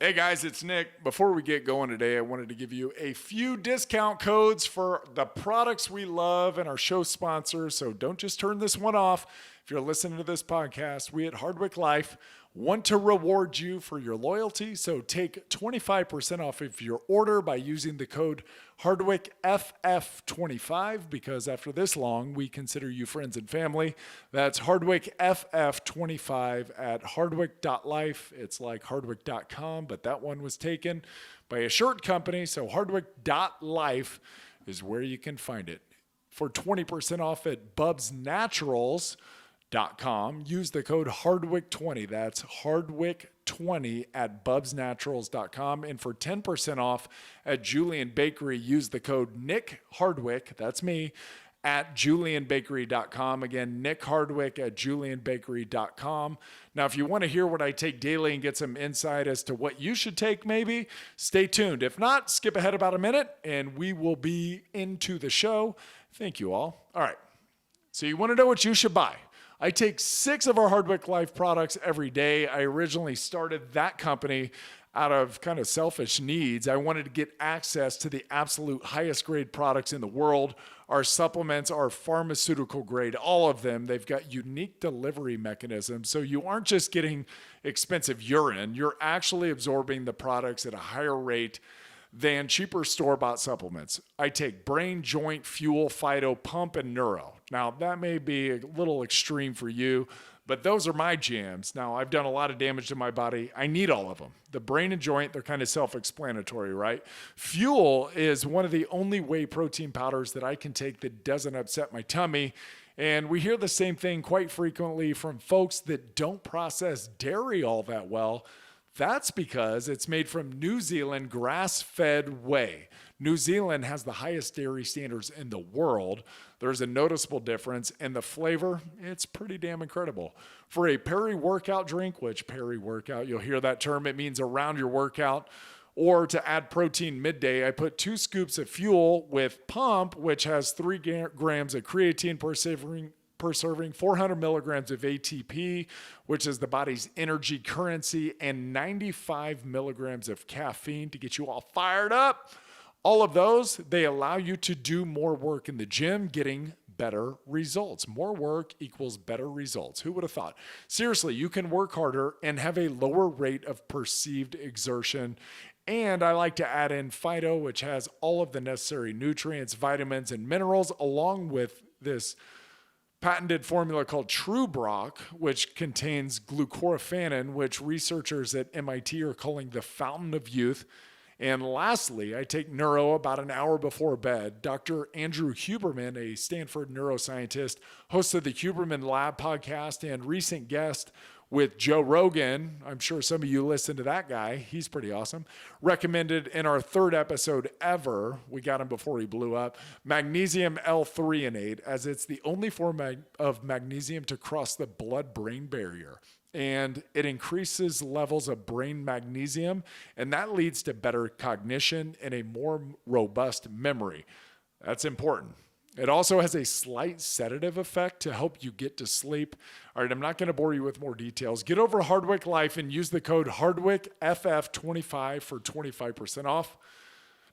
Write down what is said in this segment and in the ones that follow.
Hey guys, it's Nick. Before we get going today, I wanted to give you a few discount codes for the products we love and our show sponsors. So don't just turn this one off. If you're listening to this podcast, we at Hardwick Life want to reward you for your loyalty. So take 25% off of your order by using the code HardwickFF25, because after this long, we consider you friends and family. That's HardwickFF25 at hardwick.life. It's like hardwick.com, but that one was taken by a shirt company. So hardwick.life is where you can find it. For 20% off at bubsnaturals.com, use the code Hardwick20. That's Hardwick20 at bubsnaturals.com. And for 10% off at Julian Bakery, use the code Nick Hardwick, that's me, at julianbakery.com. Again, Nick Hardwick at julianbakery.com. Now, if you want to hear what I take daily and get some insight as to what you should take, maybe, stay tuned. If not, skip ahead about a minute and we will be into the show. Thank you all. All right. So you want to know what you should buy. I take 6 of our Hardwick Life products every day. I originally started that company out of kind of selfish needs. I wanted to get access to the absolute highest grade products in the world. Our supplements are pharmaceutical grade, all of them. They've got unique delivery mechanisms. So you aren't just getting expensive urine, you're actually absorbing the products at a higher rate than cheaper store-bought supplements. I take brain, joint, fuel, phyto, pump, and neuro. Now, that may be a little extreme for you, but those are my jams. Now, I've done a lot of damage to my body. I need all of them. The brain and joint, they're kind of self-explanatory, right? Fuel is one of the only whey protein powders that I can take that doesn't upset my tummy. And we hear the same thing quite frequently from folks that don't process dairy all that well. That's because it's made from New Zealand grass-fed whey. New Zealand has the highest dairy standards in the world. There's a noticeable difference, and the flavor, it's pretty damn incredible. For a peri-workout drink, which peri-workout, you'll hear that term, it means around your workout, or to add protein midday, I put 2 scoops of fuel with pump, which has 3 grams of creatine per serving, 400 milligrams of ATP, which is the body's energy currency, and 95 milligrams of caffeine to get you all fired up. All of those, they allow you to do more work in the gym, getting better results. More work equals better results. Who would have thought? Seriously, you can work harder and have a lower rate of perceived exertion. And I like to add in phyto, which has all of the necessary nutrients, vitamins, and minerals, along with this patented formula called True Brock, which contains glucoraphanin, which researchers at MIT are calling the fountain of youth. And lastly, I take neuro about an hour before bed. Dr. Andrew Huberman, a Stanford neuroscientist, host of the Huberman Lab podcast and recent guest with Joe Rogan. I'm sure some of you listen to that guy. He's pretty awesome. Recommended in our 3rd episode ever, we got him before he blew up, magnesium L-threonate, as it's the only form of magnesium to cross the blood-brain barrier. And it increases levels of brain magnesium, and that leads to better cognition and a more robust memory. That's important. It also has a slight sedative effect to help you get to sleep. All right, I'm not going to bore you with more details. Get over to Hardwick Life and use the code HardwickFF25 for 25% off.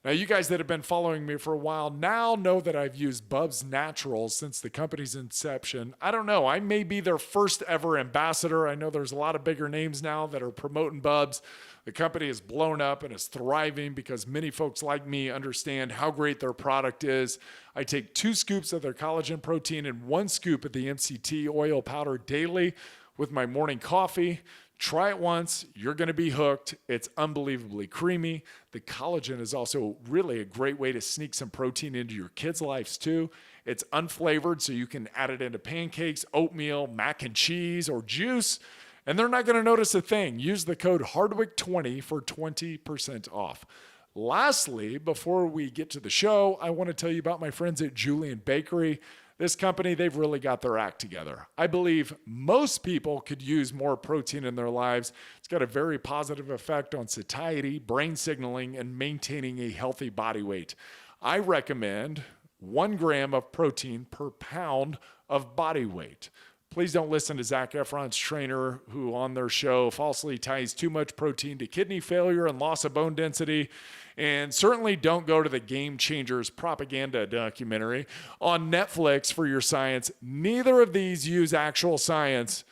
Now, you guys that have been following me for a while now know that I've used Bubs Naturals since the company's inception. I don't know. I may be their first ever ambassador. I know there's a lot of bigger names now that are promoting Bubs. The company is blown up and is thriving because many folks like me understand how great their product is. I take 2 scoops of their collagen protein and 1 scoop of the MCT oil powder daily with my morning coffee. Try it once, you're going to be hooked. It's unbelievably creamy. The collagen is also really a great way to sneak some protein into your kids' lives too. It's unflavored, so you can add it into pancakes, oatmeal, mac and cheese, or juice, and they're not going to notice a thing. Use the code Hardwick20 for 20% off. Lastly, before we get to the show, I want to tell you about my friends at Julian Bakery. This company, they've really got their act together. I believe most people could use more protein in their lives. It's got a very positive effect on satiety, brain signaling, and maintaining a healthy body weight. I recommend 1 gram of protein per pound of body weight. Please don't listen to Zac Efron's trainer, who on their show falsely ties too much protein to kidney failure and loss of bone density. And certainly don't go to the Game Changers propaganda documentary on Netflix for your science. Neither of these use actual science.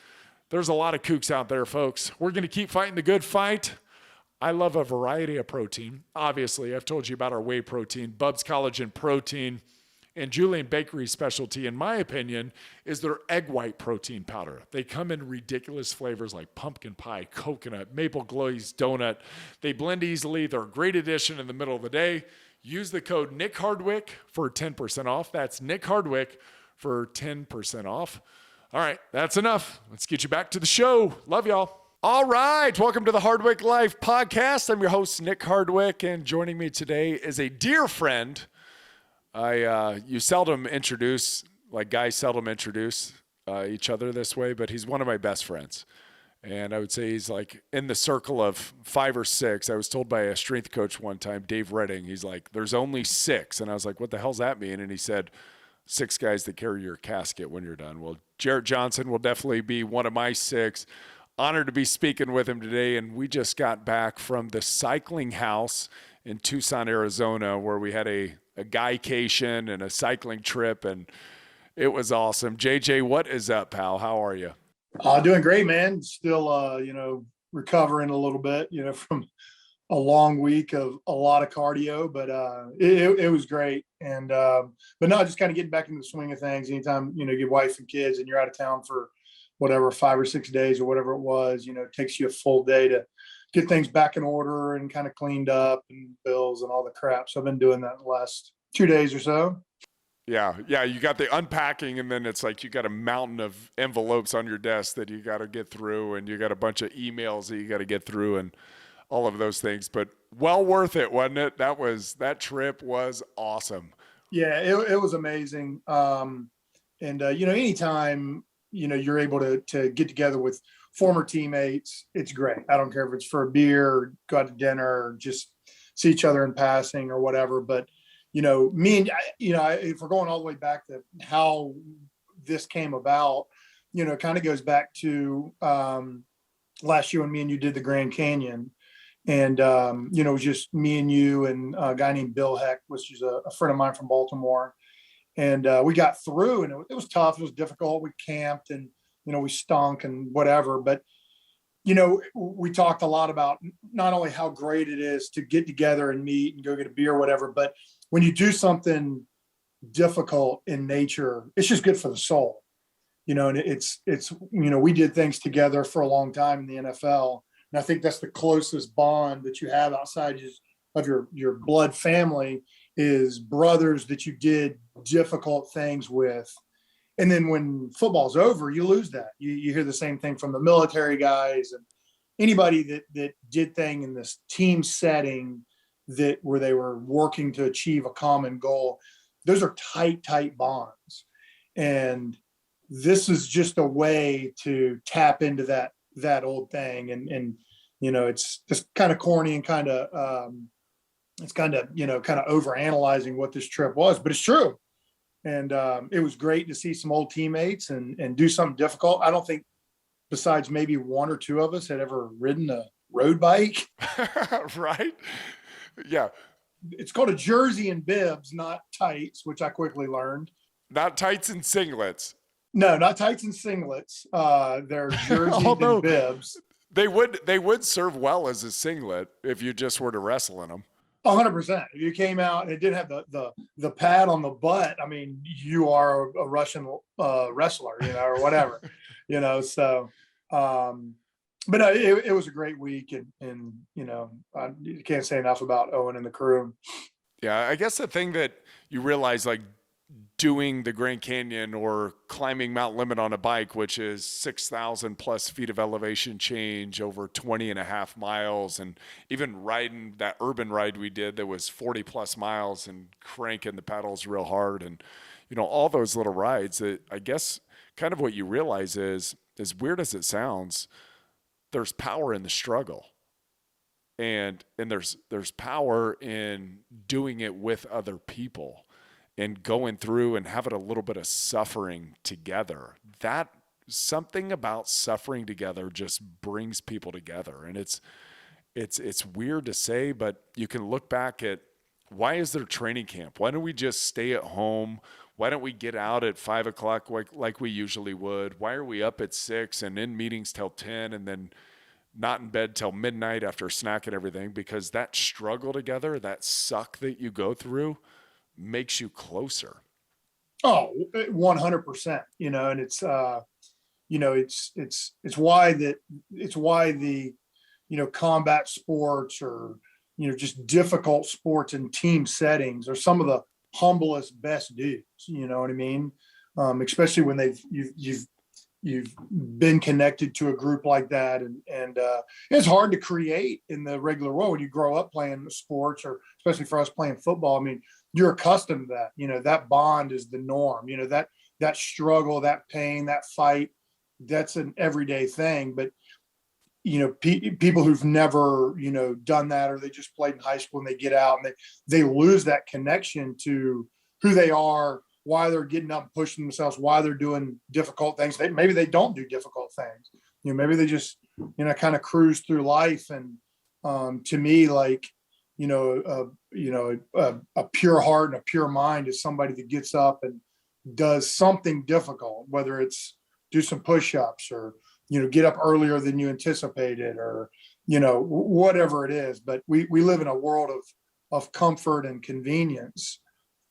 There's a lot of kooks out there, folks. We're going to keep fighting the good fight. I love a variety of protein. Obviously, I've told you about our whey protein, Bubs Collagen Protein, and Julian Bakery's specialty, in my opinion, is their egg white protein powder. They come in ridiculous flavors like pumpkin pie, coconut, maple glazed donut. They blend easily. They're a great addition in the middle of the day. Use the code Nick Hardwick for 10% off. That's Nick Hardwick for 10% off. All right, that's enough. Let's get you back to the show. Love y'all. All right, welcome to the Hardwick Life podcast. I'm your host, Nick Hardwick, and joining me today is a dear friend. You seldom introduce, like guys seldom introduce each other this way, but he's one of my best friends. And I would say he's like in the circle of 5 or 6. I was told by a strength coach one time, Dave Redding, he's like, there's only 6. And I was like, what the hell's that mean? And he said, 6 guys that carry your casket when you're done. Well, Jarret Johnson will definitely be one of my 6. Honored to be speaking with him today. And we just got back from the cycling house in Tucson, Arizona, where we had a guycation and a cycling trip, and it was awesome. JJ, what is up, pal? How are you? Doing great, man. Still, recovering a little bit, from a long week of a lot of cardio, but it was great. And but no, just kind of getting back into the swing of things. Anytime you get wife and kids, and you're out of town for whatever 5 or 6 days or whatever it was, it takes you a full day to get things back in order and kind of cleaned up and bills and all the crap. So I've been doing that the last 2 days or so. Yeah. You got the unpacking, and then it's like you got a mountain of envelopes on your desk that you got to get through, and you got a bunch of emails that you got to get through, and all of those things. But well worth it, wasn't it? That trip was awesome. Yeah, it was amazing. Anytime you're able to get together with former teammates, it's great. I don't care if it's for a beer, or go out to dinner, or just see each other in passing or whatever. But me and if we're going all the way back to how this came about, it kind of goes back to last year when me and you did the Grand Canyon, and it was just me and you and a guy named Bill Heck, which is a friend of mine from Baltimore, and we got through, and it was tough. It was difficult. We camped, and we stunk and whatever, but we talked a lot about not only how great it is to get together and meet and go get a beer or whatever, but when you do something difficult in nature, it's just good for the soul, and it's we did things together for a long time in the NFL. And I think that's the closest bond that you have outside of your blood family, is brothers that you did difficult things with. And then when football's over, you lose that. You hear the same thing from the military guys and anybody that did thing in this team setting where they were working to achieve a common goal. Those are tight bonds. And this is just a way to tap into that old thing. And it's just kind of corny and kind of over analyzing what this trip was, but it's true. And it was great to see some old teammates and do something difficult. I don't think, besides maybe 1 or 2 of us, had ever ridden a road bike. Right? Yeah. It's called a jersey and bibs, not tights, which I quickly learned. Not tights and singlets. No, not tights and singlets. They're jerseys and bibs. They would serve well as a singlet if you just were to wrestle in them. 100%. If you came out and it didn't have the pad on the butt, I mean, you are a Russian wrestler, or whatever, so, but no, it was a great week. And I can't say enough about Owen and the crew. Yeah. I guess the thing that you realize, like doing the Grand Canyon or climbing Mount Limit on a bike, which is 6,000 plus feet of elevation change over 20 and a half miles. And even riding that urban ride we did that was 40 plus miles and cranking the pedals real hard. And, all those little rides, that I guess kind of what you realize is, as weird as it sounds, there's power in the struggle. And there's power in doing it with other people and going through and having a little bit of suffering together. That something about suffering together just brings people together. And it's weird to say, but you can look back at, why is there training camp? Why don't we just stay at home? Why don't we get out at 5 o'clock like we usually would? Why are we up at 6 and in meetings till 10 and then not in bed till midnight after a snack and everything? Because that struggle together, that suck that you go through, makes you closer. Oh, 100%, and it's, it's why the, combat sports, or, just difficult sports and team settings are some of the humblest, best dudes, you know what I mean? Especially when you've been connected to a group like that. And it's hard to create in the regular world when you grow up playing sports, or especially for us playing football. I mean, you're accustomed to that, that bond is the norm, that struggle, that pain, that fight, that's an everyday thing. But, people who've never, done that, or they just played in high school and they get out and they lose that connection to who they are, why they're getting up and pushing themselves, why they're doing difficult things. Maybe they don't do difficult things. Maybe they just, kind of cruise through life. And to me, like, a pure heart and a pure mind is somebody that gets up and does something difficult, whether it's do some push-ups, or, get up earlier than you anticipated, or, whatever it is. But we live in a world of comfort and convenience.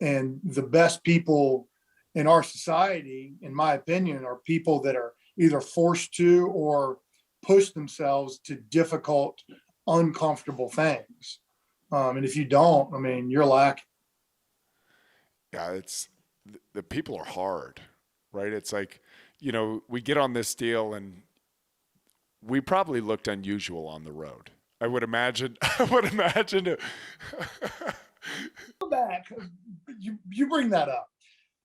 And the best people in our society, in my opinion, are people that are either forced to or push themselves to difficult, uncomfortable things. And if you don't, I mean, you're lacking. Yeah, it's the people are hard, right? It's like, we get on this deal and we probably looked unusual on the road. I would imagine. Go back. You bring that up.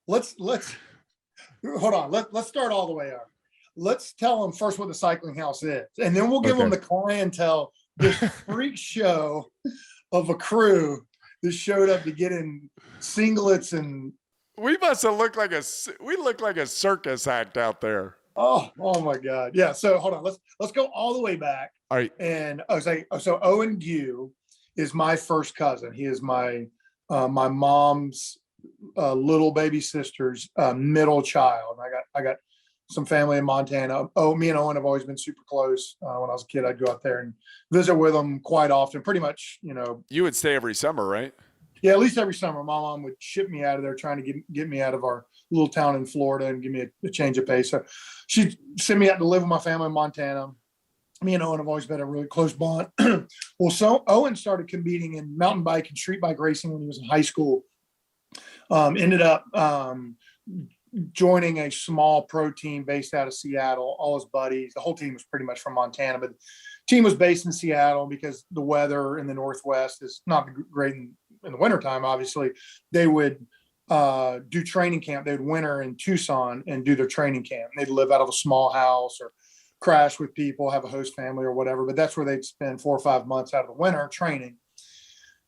Let's hold on. Let's start all the way up. Let's tell them first what the cycling house is, and then we'll give them the clientele, this freak show of a crew that showed up to get in singlets. And we must have looked like a circus act out there. Oh my God. Yeah. So hold on. Let's go all the way back. All right. And I was like, so Owen Gue is my first cousin. He is my mom's little baby sister's middle child. I got some family in Montana. Oh, me and Owen have always been super close. When I was a kid, I'd go out there and visit with them quite often. Pretty much, You would stay every summer, right? Yeah, at least every summer. My mom would ship me out of there, trying to get me out of our little town in Florida and give me a change of pace. So she'd send me out to live with my family in Montana. Me and Owen have always been a really close bond. Well, so Owen started competing in mountain bike and street bike racing when he was in high school. Ended up joining a small pro team based out of Seattle. All his buddies, the whole team was pretty much from Montana, but the team was based in Seattle because the weather in the Northwest is not great in the wintertime. Obviously, they would do training camp. They'd winter in Tucson and do their training camp. They'd live out of a small house or crash with people, have a host family or whatever, but that's where they'd spend 4 or 5 months out of the winter training.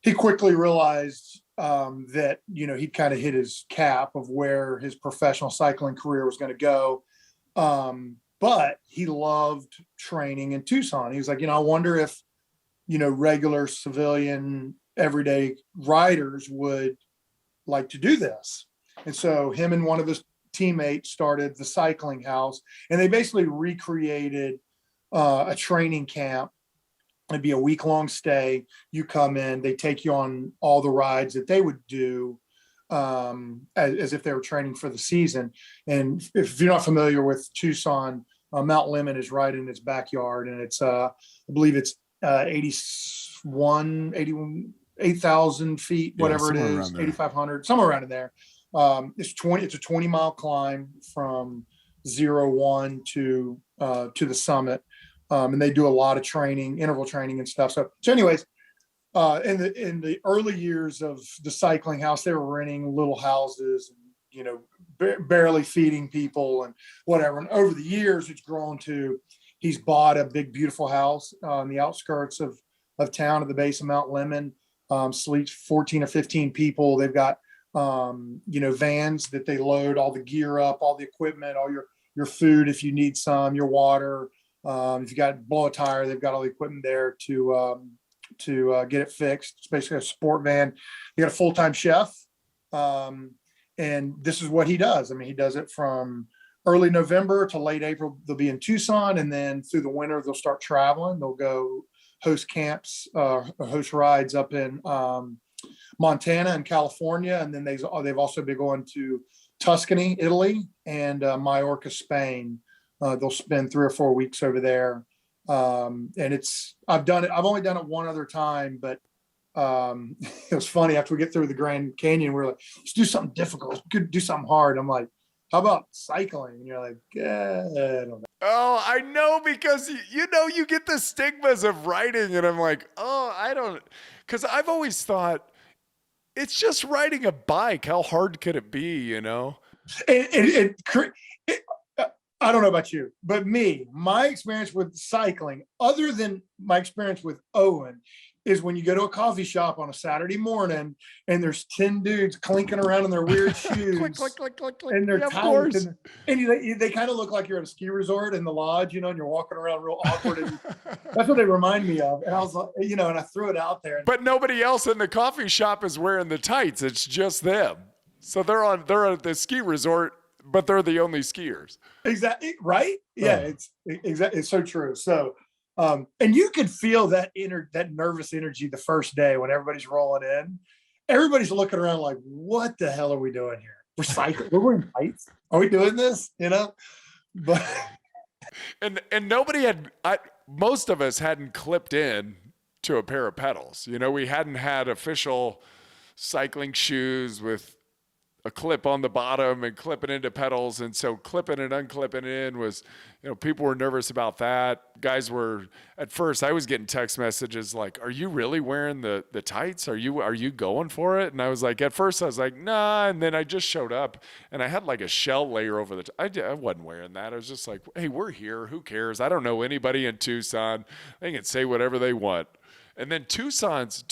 He quickly realized that, he'd kind of hit his cap of where his professional cycling career was going to go. But he loved training in Tucson. He was like, I wonder if, regular civilian everyday riders would like to do this. And so him and one of his teammates started the cycling house, and they basically recreated a training camp. It'd be a week-long stay. You come in, they take you on all the rides that they would do as if they were training for the season. And if you're not familiar with Tucson, Mount Lemmon is right in its backyard, and it's I believe it's 8,000 feet, whatever it is, 8,500, somewhere around in there. It's a 20-mile climb from 01 to the summit. And they do a lot of training, interval training and stuff. So anyways, in the early years of the cycling house, they were renting little houses, and, barely feeding people and whatever. And over the years, it's grown to, he's bought a big, beautiful house on the outskirts of town at the base of Mount Lemmon. Sleeps 14 or 15 people. They've got, vans that they load all the gear up, all the equipment, all your your food if you need some, your water. If you got blow a tire, they've got all the equipment there to get it fixed. It's basically a sport van. You got a full-time chef. And this is what he does. I mean, he does it from early November to late April. They'll be in Tucson, and then through the winter, they'll start traveling. They'll go host camps, host rides up in Montana and California. And then they've also been going to Tuscany, Italy, and Majorca, Spain. They'll spend 3 or 4 weeks over there. And I've only done it one other time, but it was funny. After we get through the Grand Canyon, we're like, let's do something difficult. Let's do something hard. I'm like, how about cycling? And you're like, I don't know. Oh, I know, because you get the stigmas of riding, and I'm like, oh, I don't, because I've always thought it's just riding a bike. How hard could it be, I don't know about you, but my experience with cycling, other than my experience with Owen, is when you go to a coffee shop on a Saturday morning and there's 10 dudes clinking around in their weird shoes. Click, click, click, click, click. And they're yeah, tight. And they kind of look like you're at a ski resort in the lodge, and you're walking around real awkward. And that's what they remind me of. And I was like, and I threw it out there. But nobody else in the coffee shop is wearing the tights. It's just them. So they're at the ski resort, but they're the only skiers. Exactly. Right. Yeah. It's exactly. It's so true. So, and you could feel that nervous energy the first day when everybody's rolling in. Everybody's looking around like, what the hell are we doing here? We're cycling. We're wearing tights. Are we doing this? But and nobody most of us hadn't clipped in to a pair of pedals. We hadn't had official cycling shoes with a clip on the bottom and clipping into pedals. And so clipping and unclipping in was, people were nervous about that. Guys were, at first I was getting text messages like, are you really wearing the tights? Are you going for it? And I was like, at first I was like, nah. And then I just showed up and I had like a shell layer over the, I wasn't wearing that. I was just like, hey, we're here. Who cares? I don't know anybody in Tucson. They can say whatever they want. And then Tucson's,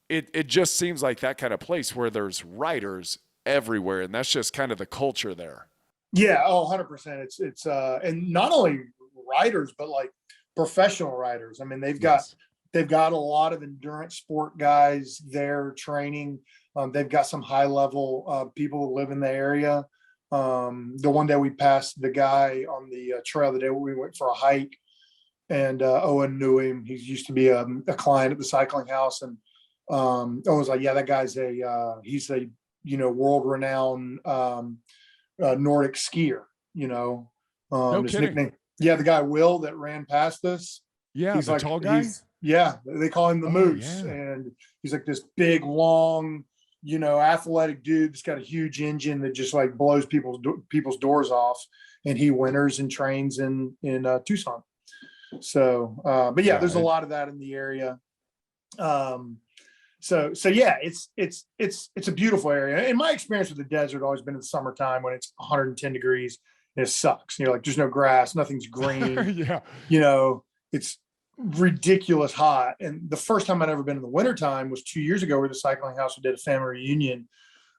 It just seems like that kind of place where there's riders everywhere, and that's just kind of the culture there. Yeah, 100%. It's and not only riders, but like professional riders. I mean, they've got a lot of endurance sport guys there training. They've got some high level people who live in the area. The one day we passed the guy on the trail the day we went for a hike, and Owen knew him. He used to be a client at the cycling house, and I was like, yeah, that guy's he's a, world-renowned Nordic skier, No his kidding. nickname. Yeah, the guy Will that ran past us. Yeah, he's the like, tall guy. Yeah, they call him the Moose, yeah. and he's like this big, long, athletic dude that's got a huge engine that just like blows people's doors off, and he winters and trains in Tucson. So, but yeah, there's a lot of that in the area. So yeah, it's a beautiful area. And my experience with the desert always been in the summertime when it's 110 degrees and it sucks. You're like, there's no grass, nothing's green. Yeah. It's ridiculous hot. And the first time I'd ever been in the wintertime was 2 years ago, where the cycling house did a family reunion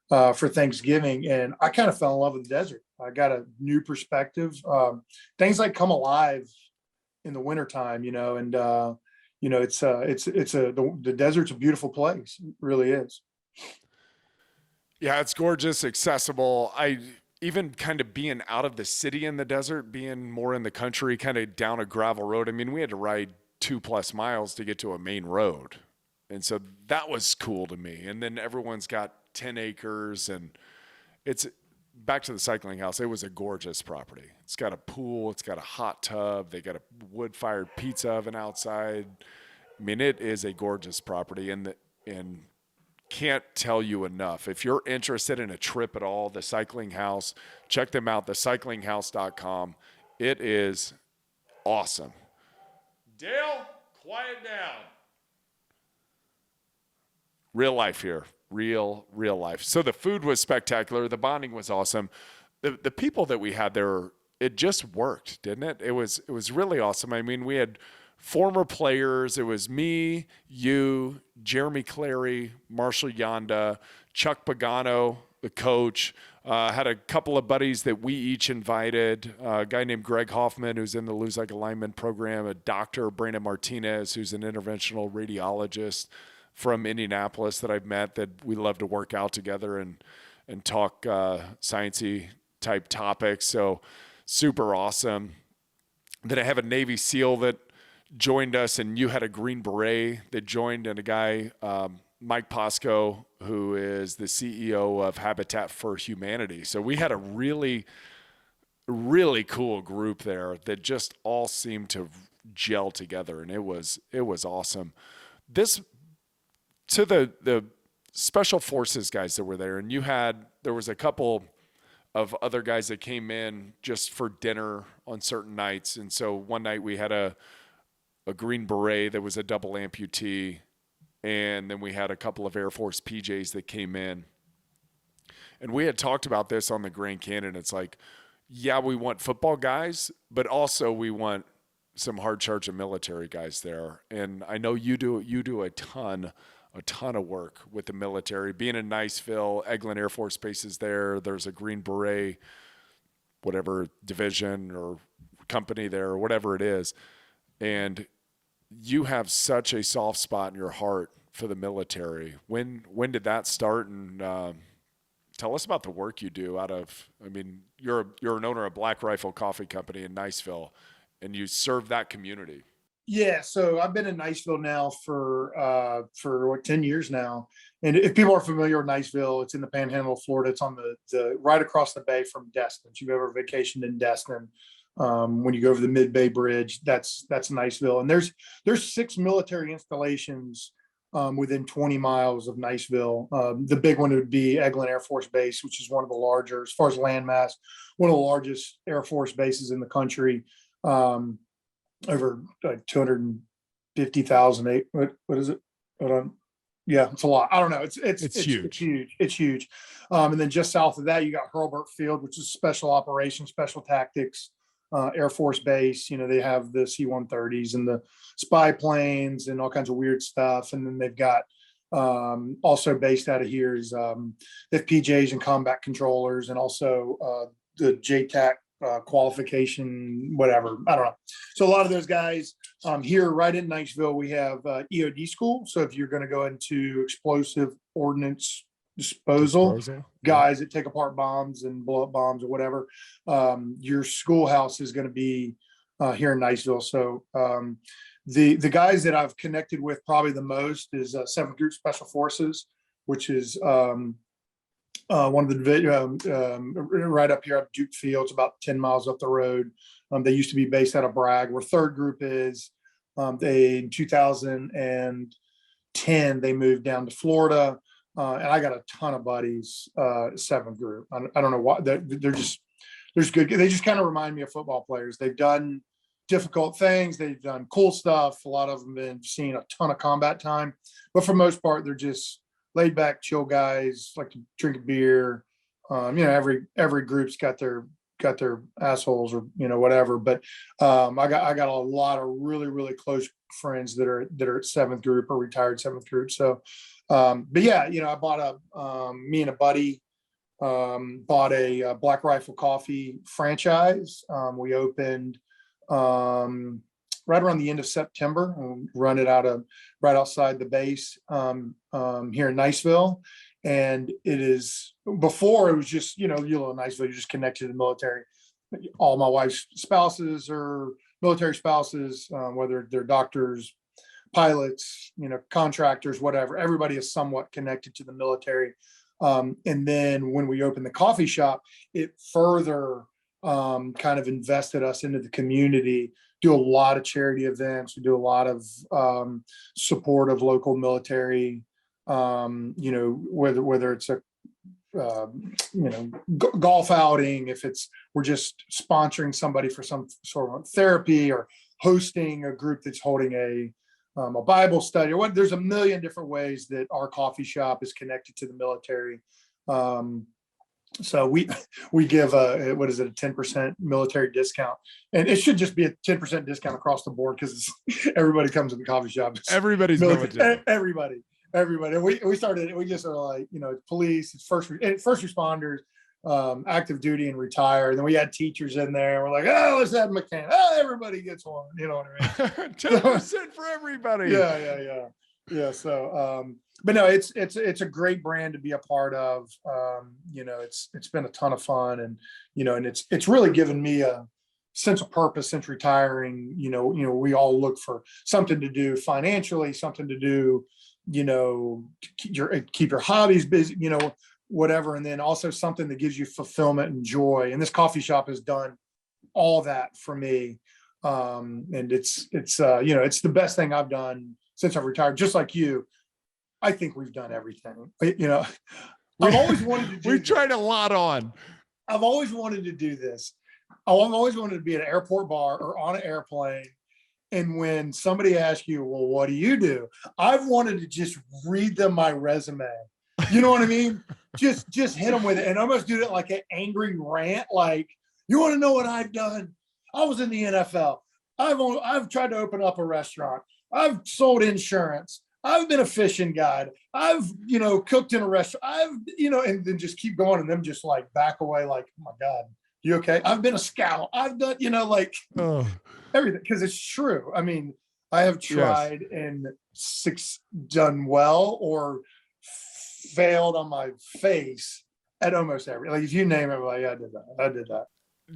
for Thanksgiving. And I kind of fell in love with the desert. I got a new perspective. Things like come alive in the wintertime, and the desert's a beautiful place. It really is. Yeah, it's gorgeous, accessible. I even kind of being out of the city in the desert, being more in the country, kind of down a gravel road. I mean, we had to ride 2+ miles to get to a main road. And so that was cool to me. And then everyone's got 10 acres, and it's back to the cycling house. It was a gorgeous property. It's got a pool. It's got a hot tub. They got a wood-fired pizza oven outside. I mean, it is a gorgeous property, and can't tell you enough. If you're interested in a trip at all, the Cycling House, check them out, thecyclinghouse.com. It is awesome. Dale, quiet down. Real life here. Real life. So the food was spectacular. The bonding was awesome. The people that we had there, it just worked, didn't it? It was really awesome. I mean, we had former players. It was me, you, Jeremy Clary, Marshall Yonda, Chuck Pagano, the coach. Had a couple of buddies that we each invited. A guy named Greg Hoffman, who's in the Lose Like a Lineman program. A doctor, Brandon Martinez, who's an interventional radiologist from Indianapolis that I've met, that we love to work out together and talk sciencey type topics. So super awesome. Then I have a Navy SEAL that joined us, and you had a Green Beret that joined, and a guy, Mike Posco, who is the CEO of Habitat for Humanity. So we had a really, really cool group there that just all seemed to gel together, and it was awesome. To the special forces guys that were there, and there was a couple of other guys that came in just for dinner on certain nights. And so one night we had a Green Beret that was a double amputee, and then we had a couple of Air Force PJs that came in. And we had talked about this on the Grand Canyon. It's like, yeah, we want football guys, but also we want some hard charging military guys there. And I know you do a ton of work with the military. Being in Niceville, Eglin Air Force Base is there. There's a Green Beret, whatever division or company there, or whatever it is. And you have such a soft spot in your heart for the military. When did that start? And tell us about the work you do you're an owner of Black Rifle Coffee Company in Niceville, and you serve that community. Yeah, so I've been in Niceville now for 10 years now. And if people are familiar with Niceville, it's in the Panhandle of Florida. It's on the right across the bay from Destin. If you've ever vacationed in Destin, when you go over the Mid-Bay Bridge, that's Niceville. And there's 6 military installations within 20 miles of Niceville. The big one would be Eglin Air Force Base, which is one of the larger, as far as landmass, one of the largest Air Force bases in the country. Over 250,000. What is it? Hold on. Yeah, it's a lot. I don't know. It's huge. It's huge. And then just south of that, you got Hurlburt Field, which is special operations, special tactics, Air Force Base. They have the C-130s and the spy planes and all kinds of weird stuff. And then they've got also based out of here is they have PJs and combat controllers, and also the JTAC qualification, whatever. I don't know. So a lot of those guys here right in Niceville, we have EOD school. So if you're going to go into explosive ordnance disposal, guys that take apart bombs and blow up bombs or whatever, your schoolhouse is going to be here in Niceville. So the guys that I've connected with probably the most is 7th Group Special Forces, which is one of the right up here at Duke Fields, about 10 miles up the road. They used to be based out of Bragg. Where 3rd Group is, in 2010 they moved down to Florida, and I got a ton of buddies. 7th Group. I don't know why they're just good. They just kind of remind me of football players. They've done difficult things. They've done cool stuff. A lot of them have seen a ton of combat time, but for the most part, they're just laid back, chill guys, like to drink a beer. Every group's got their assholes or whatever. But I got a lot of really, really close friends that are at 7th Group or retired 7th Group. So, but yeah, I bought me and a buddy bought a Black Rifle Coffee franchise. We opened right around the end of September, and run it right outside the base here in Niceville. And it is, before it was just, Niceville, you're just connected to the military. All my wife's spouses are military spouses, whether they're doctors, pilots, contractors, whatever. Everybody is somewhat connected to the military. And then when we opened the coffee shop, it further kind of invested us into the community. Do a lot of charity events. We do a lot of support of local military, whether it's a golf outing, if we're just sponsoring somebody for some sort of therapy, or hosting a group that's holding a Bible study, or there's a million different ways that our coffee shop is connected to the military. So we give a 10% military discount, and it should just be a 10% discount across the board, because everybody comes to the coffee shop. Everybody's military. Everybody. everybody. We just are like, police, it's first responders, active duty and retire. And then we had teachers in there. We're like, oh, let's have mechanic. Oh, everybody gets one. You know what I mean? 10% for everybody. Yeah. So, but no, it's a great brand to be a part of. It's been a ton of fun, and and it's really given me a sense of purpose since retiring. We all look for something to do financially, something to do, keep your hobbies busy, whatever. And then also something that gives you fulfillment and joy. And this coffee shop has done all that for me. And it's the best thing I've done since I've retired. Just like you, I think we've done everything. I've always wanted to do We've tried a lot on. I've always wanted to do this. I've always wanted to be at an airport bar or on an airplane. And when somebody asks you, well, what do you do? I've wanted to just read them my resume. You know what I mean? Just hit them with it and almost do it like an angry rant. Like, you want to know what I've done? I was in the NFL. I've tried to open up a restaurant. I've sold insurance. I've been a fishing guide. I've, cooked in a restaurant. And then just keep going and them just like back away like, oh my God, you okay? I've been a scout. I've done, everything, because it's true. I mean, I have tried and done well or failed on my face at almost every, like if you name it, like I did that.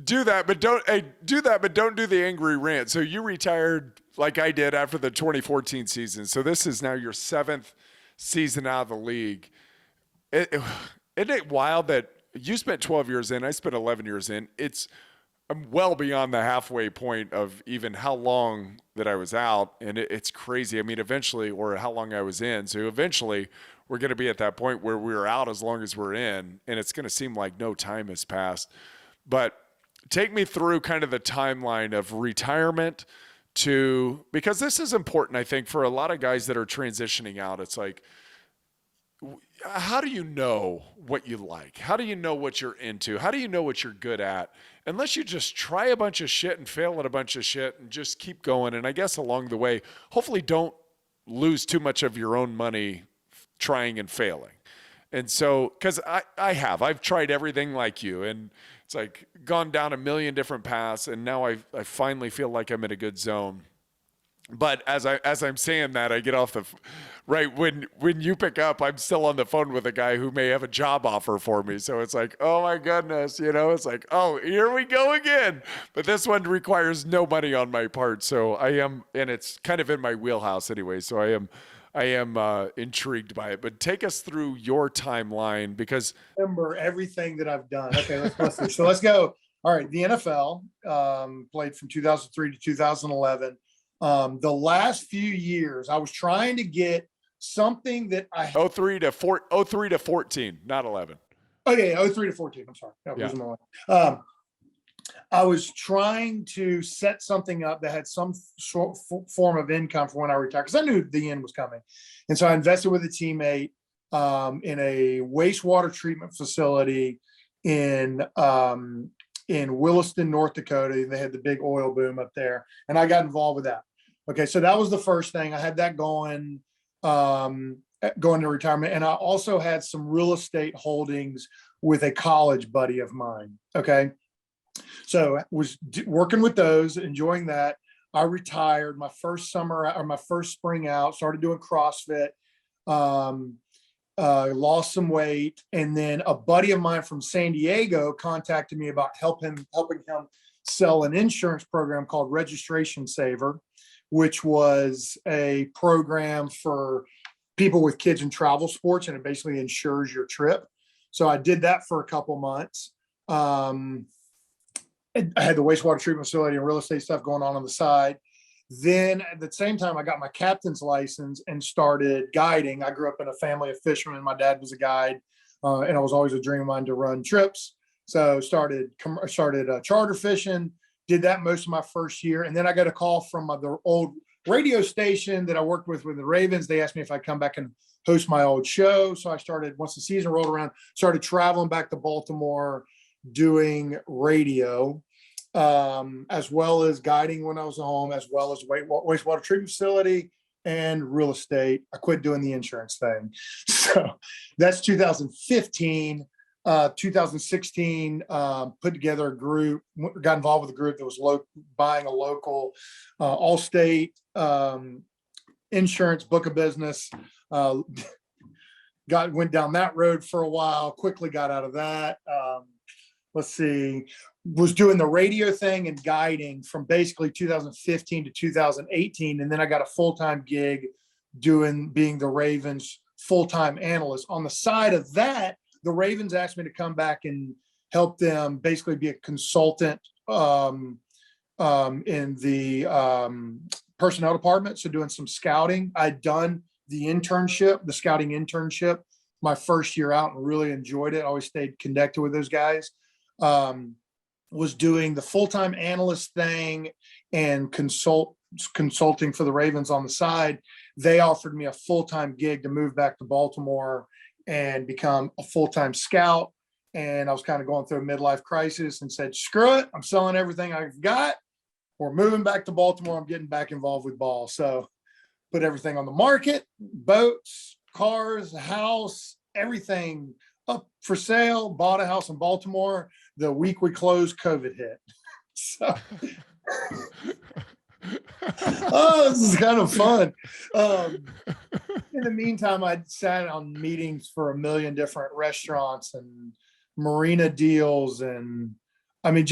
Do that, but don't do the angry rant. So you retired like I did after the 2014 season. So this is now your 7th season out of the league. Isn't it wild that you spent 12 years in, I spent 11 years in. I'm well beyond the halfway point of even how long that I was out. And it's crazy. I mean, eventually, or how long I was in. So eventually we're going to be at that point where we're out as long as we're in. And it's going to seem like no time has passed. But take me through kind of the timeline of retirement because this is important, I think, for a lot of guys that are transitioning out. It's like, how do you know what you like? How do you know what you're into? How do you know what you're good at? Unless you just try a bunch of shit and fail at a bunch of shit and just keep going. And I guess along the way, hopefully don't lose too much of your own money trying and failing. And so, because I've tried everything like you, and it's like gone down a million different paths, and now I finally feel like I'm in a good zone. But as I'm saying that, I get off right when you pick up, I'm still on the phone with a guy who may have a job offer for me. So it's like, oh my goodness, it's like, oh, here we go again. But this one requires no money on my part. So I am, and it's kind of in my wheelhouse anyway. So I am intrigued by it. But take us through your timeline, because remember everything that I've done. Okay, let's so let's go. All right, the NFL played from 2003 to 2011. The last few years, I was trying to get something that I 03 to 14, not 11. Okay, 03 to 14. I'm sorry. I was trying to set something up that had some form of income for when I retired, because I knew the end was coming. And so I invested with a teammate in a wastewater treatment facility in Williston, North Dakota. They had the big oil boom up there, and I got involved with that. Okay, so that was the first thing. I had that going to retirement. And I also had some real estate holdings with a college buddy of mine. Okay. So I was working with those, enjoying that. I retired my first summer or my first spring out, started doing CrossFit, lost some weight. And then a buddy of mine from San Diego contacted me about helping him sell an insurance program called Registration Saver, which was a program for people with kids in travel sports, and it basically insures your trip. So I did that for a couple months. I had the wastewater treatment facility and real estate stuff going on the side. Then at the same time, I got my captain's license and started guiding. I grew up in a family of fishermen. My dad was a guide, and it was always a dream of mine to run trips. So started charter fishing, did that most of my first year. And then I got a call from the old radio station that I worked with the Ravens. They asked me if I'd come back and host my old show. So I started, once the season rolled around, started traveling back to Baltimore, doing radio, as well as guiding when I was at home, as well as wastewater treatment facility. and real estate. I quit doing the insurance thing. So that's 2015. 2016, put together a group, got involved with a group that was buying a local Allstate insurance book of business. Went down that road for a while, quickly got out of that. Let's see, was doing the radio thing and guiding from basically 2015 to 2018. And then I got a full-time gig being the Ravens full-time analyst. On the side of that, the Ravens asked me to come back and help them basically be a consultant in the personnel department. So doing some scouting. I'd done the scouting internship, my first year out, and really enjoyed it. I always stayed connected with those guys. Was doing the full-time analyst thing and consulting for the Ravens on the side. They offered me a full-time gig to move back to Baltimore and become a full-time scout. And I was kind of going through a midlife crisis and said, screw it, I'm selling everything I've got. We're moving back to Baltimore. I'm getting back involved with ball. So put everything on the market, boats, cars, house, everything up for sale, bought a house in Baltimore. The week we closed, COVID hit. So, this is kind of fun. In the meantime, I sat on meetings for a million different restaurants and marina deals. And I mean,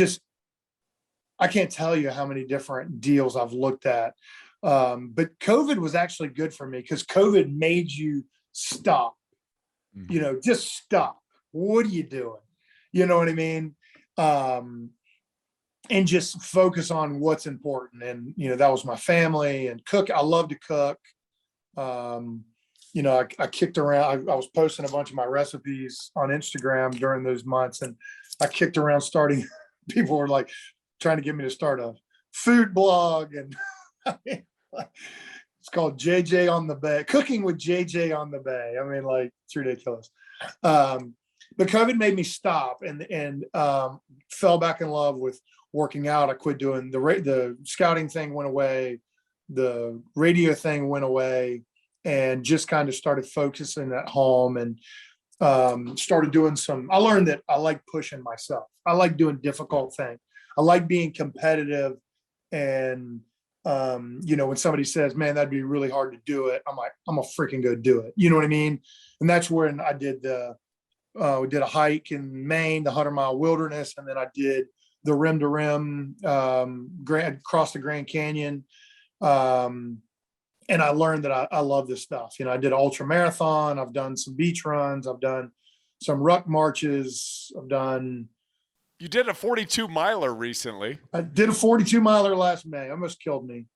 I can't tell you how many different deals I've looked at. But COVID was actually good for me because COVID made you stop, just stop. What are you doing? You know what I mean? And just focus on what's important. And, that was my family and cook. I love to cook. I kicked around. I was posting a bunch of my recipes on Instagram during those months, and I kicked around starting. People were like trying to get me to start a food blog, and it's called JJ on the Bay, Cooking with JJ on the Bay. I mean, like, it's ridiculous. But COVID made me stop and fell back in love with working out. I quit doing the scouting thing, went away. The radio thing went away, and just kind of started focusing at home and started doing I learned that I like pushing myself. I like doing difficult things. I like being competitive. And, when somebody says, man, that'd be really hard to do it, I'm like, I'm gonna freaking go do it. You know what I mean? And that's when I did we did a hike in Maine, the 100-mile wilderness. And then I did the rim to rim, across the Grand Canyon. And I learned that I love this stuff. I did an ultra marathon. I've done some beach runs. I've done some ruck marches. You did a 42 miler recently. I did a 42 miler last May. Almost killed me.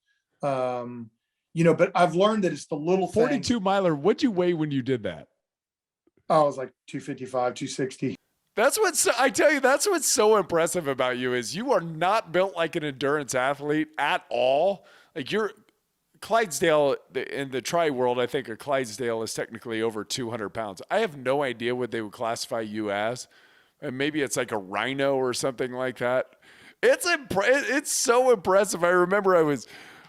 But I've learned that it's the little 42 miler. What'd you weigh when you did that? I was like 255, 260. That's what's so impressive about you is you are not built like an endurance athlete at all. Like you're Clydesdale in the tri world. I think a Clydesdale is technically over 200 pounds. I have no idea what they would classify you as. And maybe it's like a rhino or something like that. It's so impressive. I remember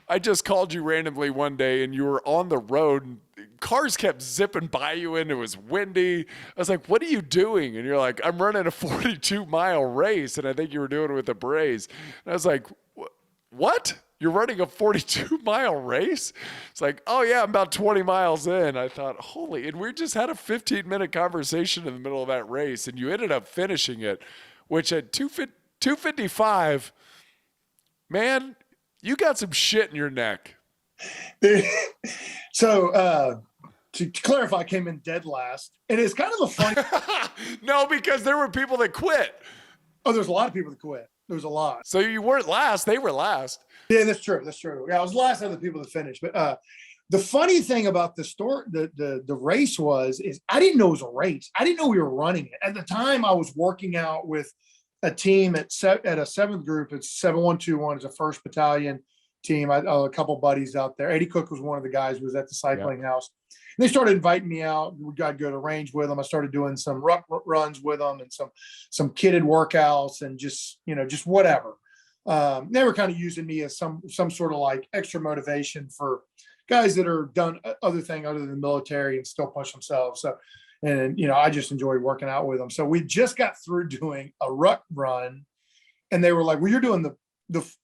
I just called you randomly one day and you were on the road and cars kept zipping by you and it was windy. I was like, what are you doing? And you're like, I'm running a 42-mile race. And I think you were doing it with a brace. And I was like, what? You're running a 42-mile race? It's like, oh yeah, I'm about 20 miles in. I thought, holy, and we just had a 15-minute conversation in the middle of that race and you ended up finishing it, which at 255, man, you got some shit in your neck. So to clarify, I came in dead last. And it's kind of a funny. No, because there were people that quit. Oh, there's a lot of people that quit. There's a lot. So you weren't last. They were last. Yeah, that's true. That's true. Yeah, I was the last of the people to finish. But the funny thing about the race is I didn't know it was a race. I didn't know we were running it. At the time, I was working out with a team at a seventh group. It's 7121. It's a 1st Battalion team. I a couple buddies out there. Eddie Cook was one of the guys who was at the cycling house. And they started inviting me out. I'd go to range with them. I started doing some ruck runs with them and some kitted workouts and just whatever. They were kind of using me as some sort of like extra motivation for guys that are done other thing other than the military and still push themselves. So, and I just enjoy working out with them. So we just got through doing a ruck run, and they were like, "Well, you're doing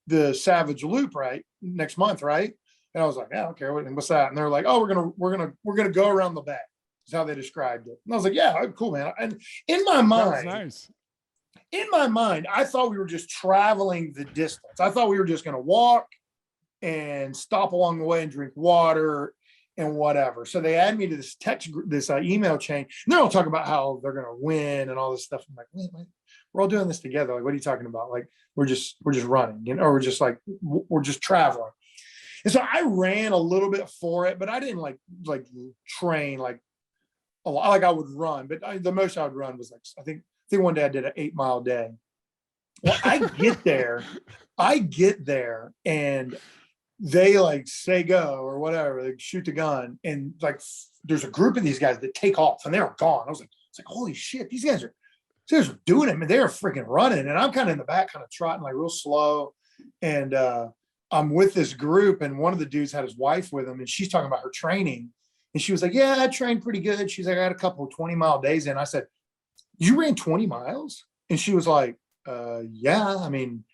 the Savage Loop right next month, right?" And I was like, "Yeah, okay, what's that?" And they're like, "Oh, we're gonna go around the back." Is how they described it. And I was like, "Yeah, cool, man." And in my mind, nice. In my mind, I thought we were just traveling the distance. I thought we were just going to walk and stop along the way and drink water and whatever. So they add me to this email chain. And they're all talking about how they're going to win and all this stuff. I'm like, wait, we're all doing this together. Like, what are you talking about? Like, we're just running, or we're just traveling. And so I ran a little bit for it, but I didn't like train like a lot. Like I would run, but the most I would run was like, I think one day I did an 8-mile day. Well, I get there and they like say go or whatever, they shoot the gun, and like there's a group of these guys that take off and they're gone. I was like, it's like, holy shit, these guys are doing it. I mean, they're freaking running, and I'm kind of in the back, kind of trotting like real slow. And I'm with this group, and one of the dudes had his wife with him, and she's talking about her training. And she was like, yeah, I trained pretty good. She's like, I had a couple of 20-mile days in. I said, you ran 20 miles? And she was like, yeah, I mean,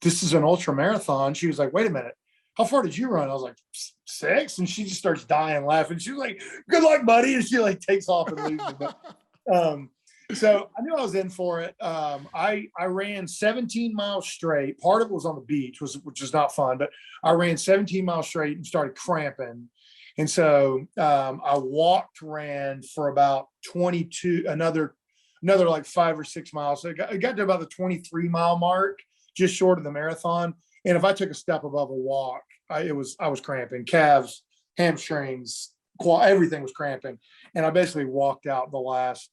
this is an ultra marathon. She was like, wait a minute, how far did you run? I was like, 6. And she just starts dying laughing. She was like, good luck, buddy. And she like takes off and leaves me. But, so I knew I was in for it. I ran 17 miles straight. Part of it was on the beach, which is not fun, but I ran 17 miles straight and started cramping. And so I ran for about 22, another like 5 or 6 miles. So it got to about the 23-mile mark, just short of the marathon. And if I took a step above a walk, I was cramping. Calves, hamstrings, everything was cramping. And I basically walked out the last,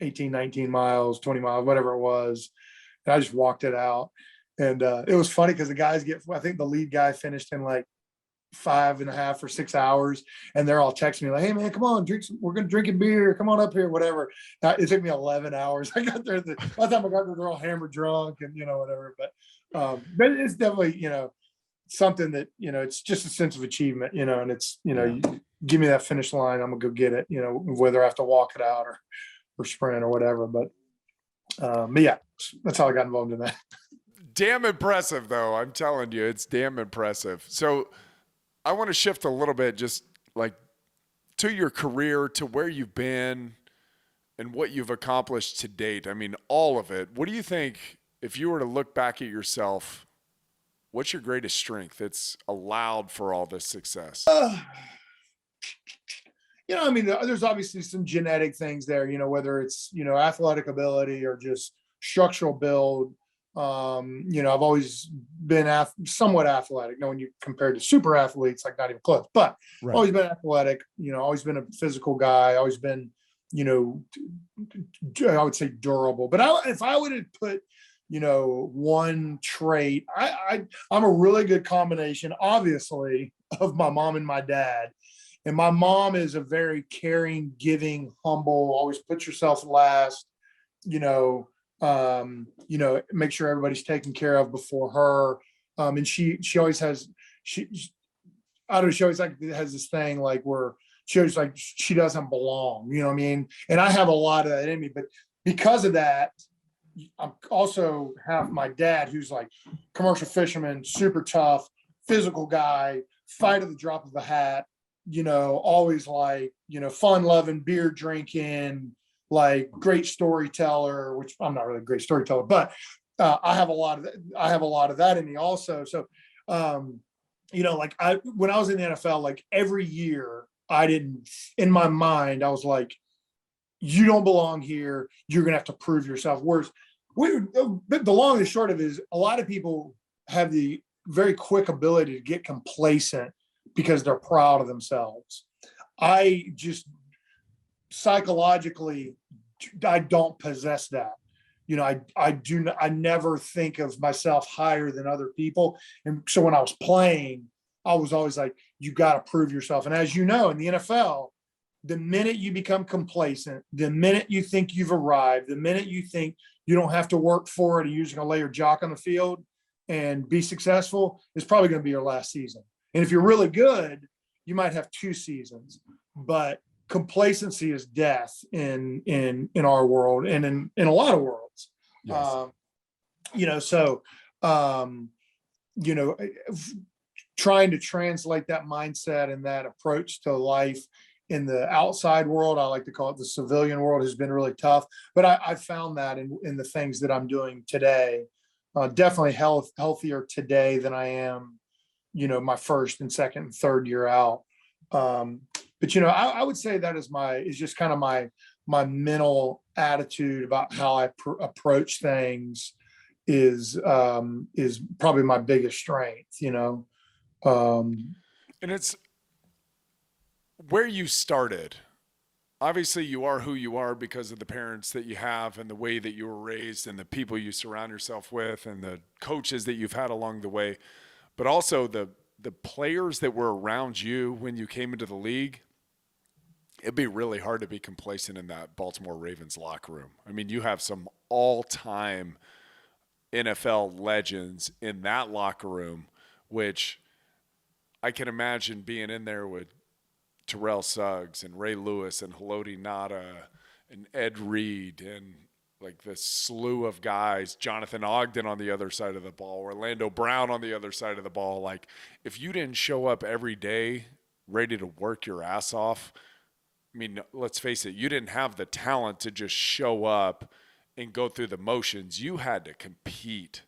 18, 19 miles, 20 miles, whatever it was. And I just walked it out. And it was funny because the guys I think the lead guy finished in like 5.5 or 6 hours, and they're all texting me like, hey man, come on, we're gonna drink a beer, come on up here, whatever. It took me 11 hours. I got there, by the time I got there, they're all hammered drunk and whatever. But it's definitely something that it's just a sense of achievement, and it's you give me that finish line, I'm gonna go get it, whether I have to walk it out or sprint or whatever. But yeah, that's how I got involved in that. Damn impressive though, I'm telling you, it's damn impressive. So I want to shift a little bit, just like to your career, to where you've been and what you've accomplished to date. I mean, all of it. What do you think, if you were to look back at yourself, what's your greatest strength that's allowed for all this success? I mean, there's obviously some genetic things there, whether it's, athletic ability or just structural build. I've always been somewhat athletic. When you compare to super athletes, like not even close, but right. Always been athletic, always been a physical guy, always been, I would say durable. But if I would have put, one trait, I'm a really good combination, obviously, of my mom and my dad. And my mom is a very caring, giving, humble, always put yourself last, make sure everybody's taken care of before her. And she always has, she always like has this thing like where she always like, she doesn't belong, you know what I mean? And I have a lot of that in me, but because of that, I'm also have my dad, who's like commercial fisherman, super tough, physical guy, fight at the drop of a hat, always like, fun loving, beer drinking, like great storyteller, which I'm not really a great storyteller, but I have a lot of that in me also. So, like when I was in the NFL, like every year in my mind, I was like, you don't belong here. You're going to have to prove yourself. Whereas the long and short of it is a lot of people have the very quick ability to get complacent because they're proud of themselves. I just psychologically, I don't possess that. I never think of myself higher than other people. And so when I was playing, I was always like, you got to prove yourself. And as you know, in the NFL, the minute you become complacent, the minute you think you've arrived, the minute you think you don't have to work for it and you're just going to lay your jock on the field and be successful, it's probably going to be your last season. And if you're really good, you might have 2 seasons, but complacency is death in our world and in a lot of worlds. Yes. So, trying to translate that mindset and that approach to life in the outside world, I like to call it the civilian world, has been really tough. But I found that in the things that I'm doing today, definitely healthier today than I am, my first and second and third year out. But I would say that is just kind of my mental attitude about how I approach things is probably my biggest strength. And it's where you started. Obviously, you are who you are because of the parents that you have and the way that you were raised and the people you surround yourself with and the coaches that you've had along the way, but also the players that were around you when you came into the league. It'd be really hard to be complacent in that Baltimore Ravens locker room. I mean, you have some all-time NFL legends in that locker room, which I can imagine being in there with Terrell Suggs and Ray Lewis and Haloti Ngata and Ed Reed and like this slew of guys, Jonathan Ogden on the other side of the ball, Orlando Brown on the other side of the ball. Like, if you didn't show up every day ready to work your ass off, I mean, let's face it, you didn't have the talent to just show up and go through the motions. You had to compete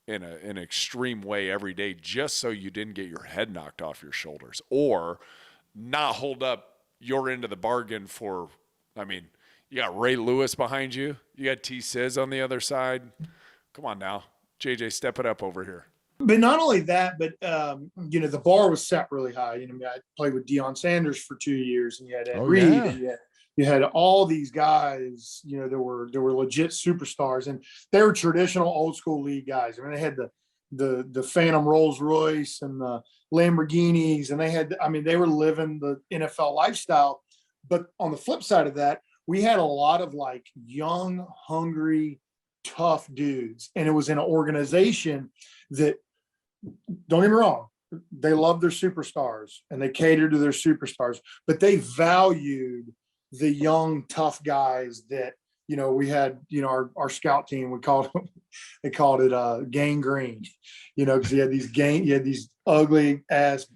in an extreme way every day just so you didn't get your head knocked off your shoulders or not hold up your end of the bargain for, I mean, you got Ray Lewis behind you. You got T. Sizz on the other side. Come on now. JJ, step it up over here. But not only that, but the bar was set really high. I played with Deion Sanders for 2 years, and you had Ed Reed, and you had all these guys. There were legit superstars, and they were traditional old school league guys. I mean, they had the Phantom Rolls Royce and the Lamborghinis, and they were living the NFL lifestyle. But on the flip side of that, we had a lot of like young, hungry, tough dudes, and it was in an organization that, don't get me wrong, they loved their superstars and they catered to their superstars, but they valued the young, tough guys that, we had, our scout team, they called it gang green, because you had these ugly ass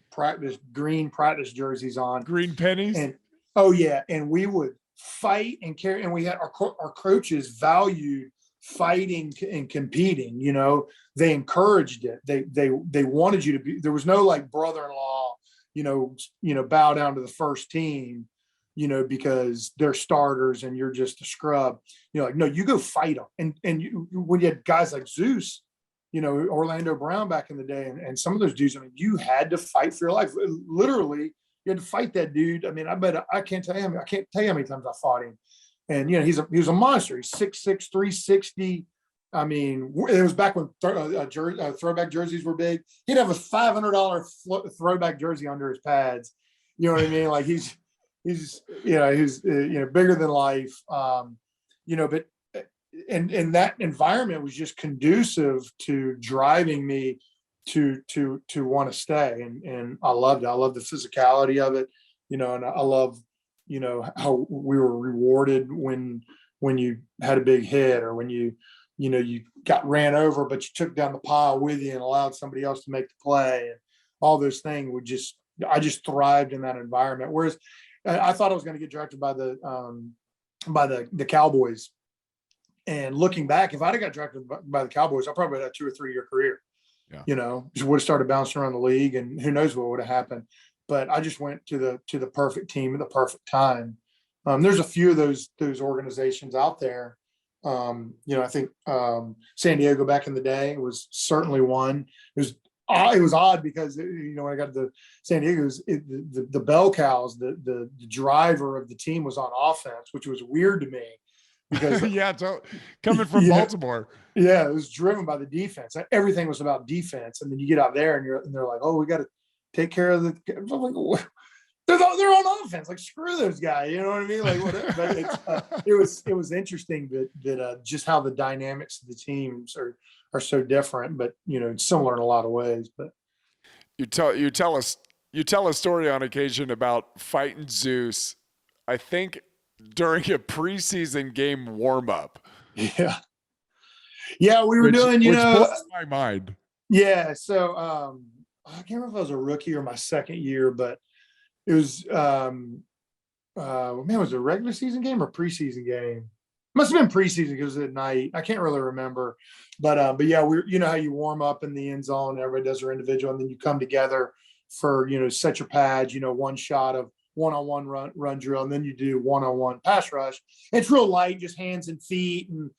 green practice jerseys on. Green pennies. And and we would fight and carry, and we had our coaches valued fighting and competing. They encouraged it. They wanted you to be. There was no like brother-in-law, bow down to the first team, because they're starters and you're just a scrub. Like, no, you go fight them. And when you had guys like Zeus, Orlando Brown back in the day, and some of those dudes, I mean, you had to fight for your life. Literally, you had to fight that dude. I mean, I can't tell you how many times I fought him. And he was a monster. He's 6'6", 360. I mean, it was back when throwback jerseys were big. He'd have a $500 throwback jersey under his pads. You know what I mean? Like he's bigger than life. But and that environment was just conducive to driving me to want to stay. And I loved it. I love the physicality of it. And I love, how we were rewarded when you had a big hit, or when you got ran over, but you took down the pile with you and allowed somebody else to make the play, and all those things I just thrived in that environment. Whereas I thought I was going to get drafted by the Cowboys. And looking back, if I'd have got drafted by the Cowboys, I probably had a 2 or 3 year career. Yeah. Just would have started bouncing around the league, and who knows what would have happened. But I just went to the perfect team at the perfect time. There's a few of those organizations out there. I think San Diego back in the day was certainly one. It was odd because when I got to San Diego, the bell cows, the driver of the team was on offense, which was weird to me because coming from Baltimore. Yeah, it was driven by the defense. Everything was about defense, and then you get out there and they're like, "Oh, we got to take care of the." I'm like, they're on offense. Like, screw those guys. You know what I mean? Like, whatever. But it was interesting that just how the dynamics of the teams are so different, but similar in a lot of ways. But you tell us You tell a story on occasion about fighting Zeus, I think during a preseason game warm-up. Yeah. Yeah, we were doing, which blows my mind. Yeah. So I can't remember if I was a rookie or my second year, but it was was it a regular season game or preseason game? Must have been preseason because it was at night. I can't really remember. But yeah, you know how you warm up in the end zone, everybody does their individual, and then you come together for, set your pads, one shot of one-on-one run drill, and then you do one-on-one pass rush. It's real light, just hands and feet and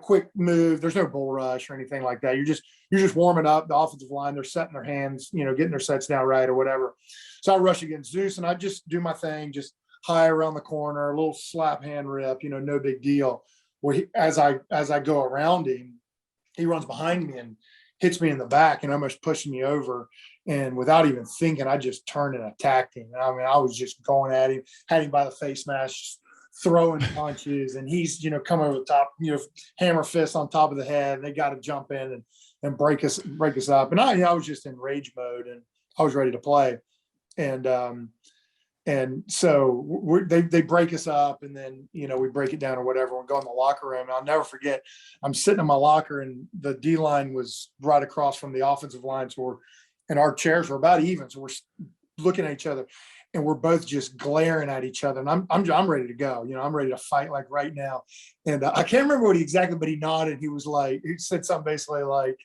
quick move. There's no bull rush or anything like that. You're just warming up. The offensive line, they're setting their hands, getting their sets down right or whatever. So I rush against Zeus and I just do my thing, just high around the corner, a little slap hand rip, no big deal. Well, as I go around him, he runs behind me and hits me in the back and almost pushing me over. And without even thinking, I just turned and attacked him. I mean, I was just going at him, had him by the face mask, throwing punches, and he's come over the top, hammer fist on top of the head, and they got to jump in and break us up. And I was just in rage mode, and I was ready to play. And so they break us up, and then we break it down or whatever. We go in the locker room, and I'll never forget. I'm sitting in my locker, and the D line was right across from the offensive line, and our chairs were about even, so we're looking at each other. And we're both just glaring at each other. And I'm ready to go. I'm ready to fight like right now. And I can't remember what exactly, but he nodded. He said something basically like,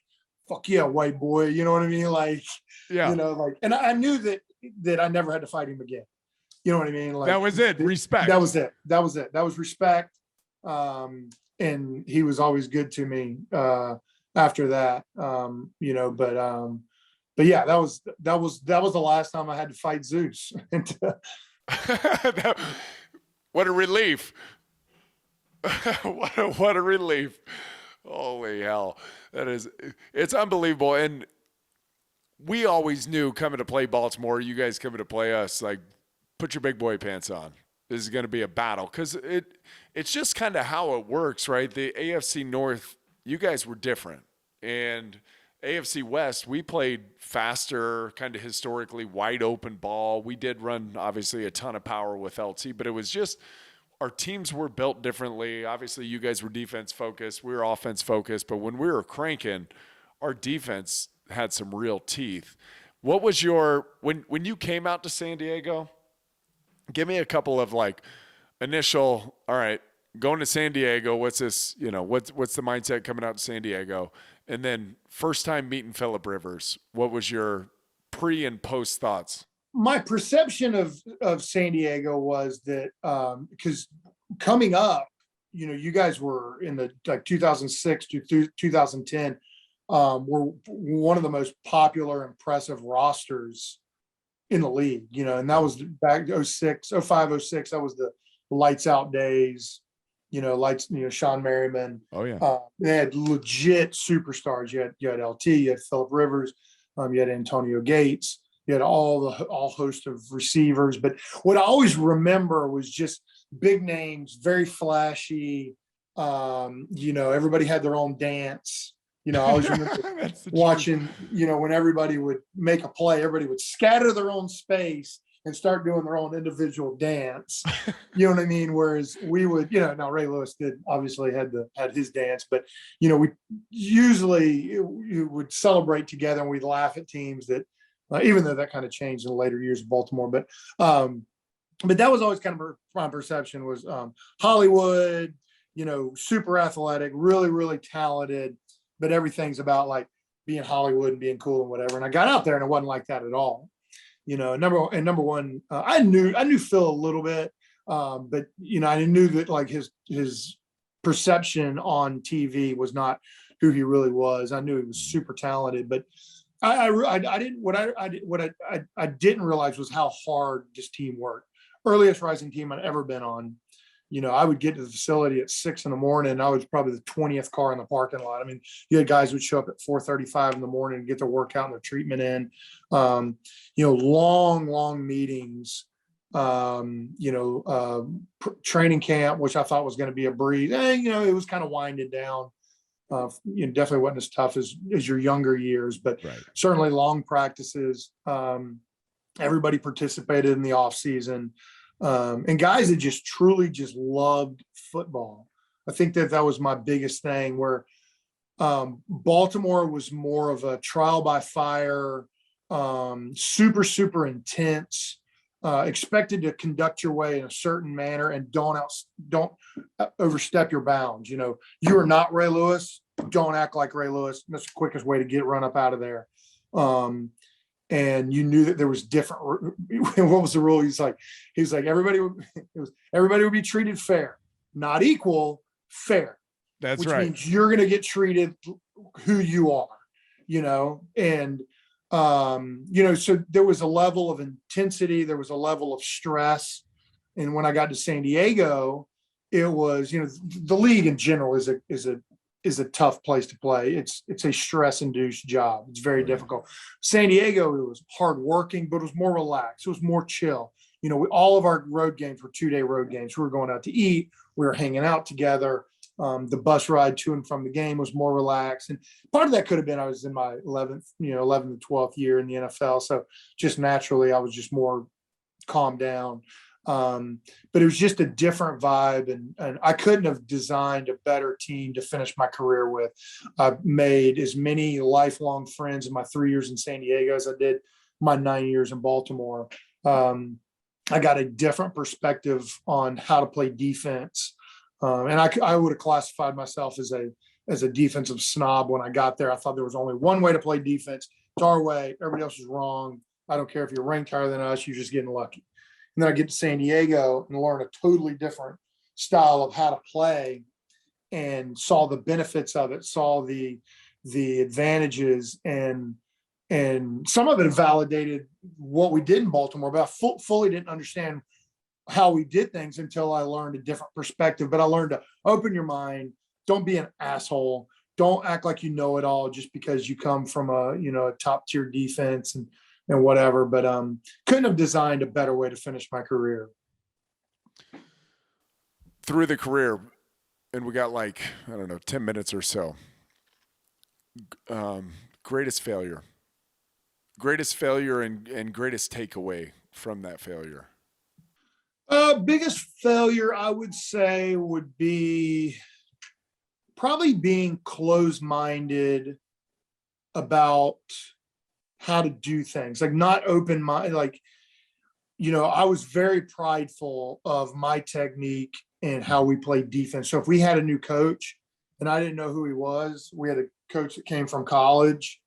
"Fuck yeah, white boy." You know what I mean? Like, yeah. And I knew that I never had to fight him again. You know what I mean? Like, that was it. Respect. That was it. That was respect. And he was always good to me after that. But yeah, that was the last time I had to fight Zeus. What a relief. what a relief. Holy hell. It's unbelievable. And we always knew coming to play Baltimore, you guys coming to play us, like, put your big boy pants on. This is going to be a battle. Because it's just kind of how it works, right? The AFC North, you guys were different. And AFC West, we played faster, kind of historically wide open ball. We did run, obviously, a ton of power with LT, but it was just our teams were built differently. Obviously, you guys were defense focused. We were offense focused. But when we were cranking, our defense had some real teeth. What was when you came out to San Diego, give me a couple of initial, all right, going to San Diego, what's this, what's the mindset coming out to San Diego? And then first time meeting Phillip Rivers, what was your pre and post thoughts? My perception of San Diego was that because coming up, you guys were in the 2006 to 2010, were one of the most popular, impressive rosters in the league, and that was back 05, 06. That was the lights out days. Sean Merriman. Oh yeah. They had legit superstars. You had LT, you had Phillip Rivers, you had Antonio Gates, you had all host of receivers. But what I always remember was just big names, very flashy. Everybody had their own dance. I always remember watching, when everybody would make a play, everybody would scatter their own space and start doing their own individual dance. You know what I mean? Whereas we would, now Ray Lewis obviously had his dance, but we usually would celebrate together and we'd laugh at teams that, even though that kind of changed in the later years of Baltimore, but that was always kind of my perception was Hollywood, super athletic, really, really talented, but everything's about like being Hollywood and being cool and whatever. And I got out there and it wasn't like that at all. Number one, I knew Phil a little bit, but I knew that like his perception on TV was not who he really was. I knew he was super talented, but I didn't realize was how hard this team worked. Earliest rising team I'd ever been on. I would get to the facility at 6 a.m. and I was probably the 20th car in the parking lot. I mean, you had guys who would show up at 4:35 in the morning and get their workout and their treatment in. Long meetings. Training camp, which I thought was going to be a breeze. It was kind of winding down. Definitely wasn't as tough as your younger years, but right. Certainly long practices. Everybody participated in the off season. And guys that just truly just loved football. I think that was my biggest thing, where Baltimore was more of a trial by fire, super, super intense, expected to conduct your way in a certain manner and don't overstep your bounds. You are not Ray Lewis. Don't act like Ray Lewis. That's the quickest way to get run up out of there. And you knew that there was different. What was the rule? He's like, everybody would be treated fair, not equal, fair. That's which right. means you're going to get treated who you are, and, so there was a level of intensity, there was a level of stress. And when I got to San Diego, it was, the league in general is a tough place to play. It's a stress induced job. It's very difficult. San Diego, it was hard working, but it was more relaxed. It was more chill. All of our road games were 2-day road games. We were going out to eat. We were hanging out together. The bus ride to and from the game was more relaxed. And part of that could have been I was in my 11th to 12th year in the NFL. So just naturally, I was just more calmed down. But it was just a different vibe. And I couldn't have designed a better team to finish my career with. I've made as many lifelong friends in my 3 years in San Diego as I did my 9 years in Baltimore. I got a different perspective on how to play defense. And I would have classified myself as a defensive snob when I got there. I thought there was only one way to play defense. It's our way. Everybody else is wrong. I don't care if you're ranked higher than us. You're just getting lucky. And then I get to San Diego and learn a totally different style of how to play, and saw the benefits of it, saw the advantages, and some of it validated what we did in Baltimore, but I fully didn't understand how we did things until I learned a different perspective. But I learned to open your mind. Don't be an asshole. Don't act like you know it all just because you come from a top tier defense and whatever. But couldn't have designed a better way to finish my career. Through the career, and we got 10 minutes or so. Greatest failure and greatest takeaway from that failure. Biggest failure, I would say, would be probably being closed-minded about how to do things, not open-minded. I was very prideful of my technique and how we played defense. So if we had a new coach and I didn't know who he was, we had a coach that came from college,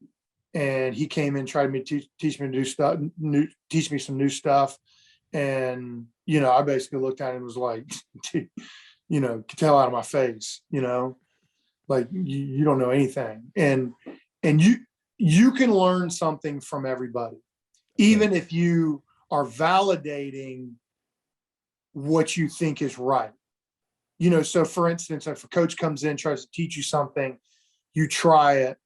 and he came in, tried to teach me to do stuff, teach me some new stuff. And, I basically looked at it and was like, get the hell out of my face, you don't know anything. And you can learn something from everybody, even if you are validating what you think is right. So for instance, if a coach comes in, tries to teach you something, you try it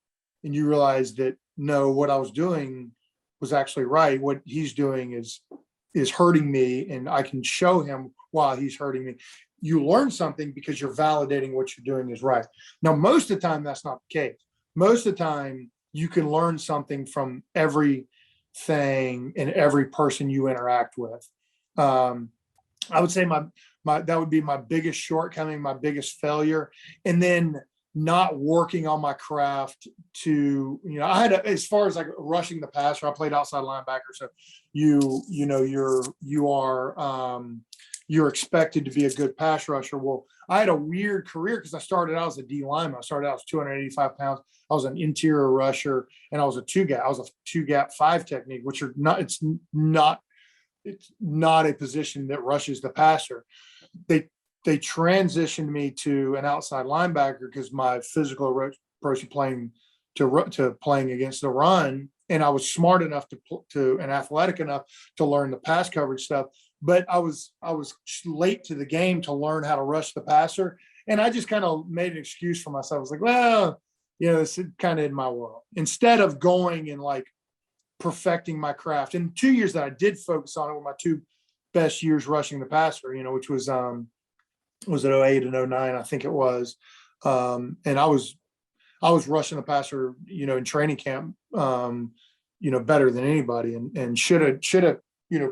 and you realize that, no, what I was doing was actually right. What he's doing is hurting me, and I can show him why he's hurting me. You learn something because you're validating what you're doing is right. Now, most of the time, that's not the case. Most of the time, you can learn something from everything and every person you interact with. I would say that would be my biggest shortcoming, my biggest failure. And then not working on my craft to, I had as far as rushing the passer, I played outside linebacker. So you're expected to be a good pass rusher. Well, I had a weird career because I started out as a D lineman. I started out as 285 pounds. I was an interior rusher, and I was a two-gap. I was a two-gap 5 technique, which are not. It's not a position that rushes the passer. They transitioned me to an outside linebacker because my physical approach to playing against the run, and I was smart enough and athletic enough to learn the pass coverage stuff. But I was late to the game to learn how to rush the passer, and I just kind of made an excuse for myself. I was like, well, this is kind of in my world, instead of going and perfecting my craft. And 2 years that I did focus on it were my 2 best years rushing the passer, which was it 08 and 09, I think it was. And I was rushing the passer, in training camp, better than anybody, and should have,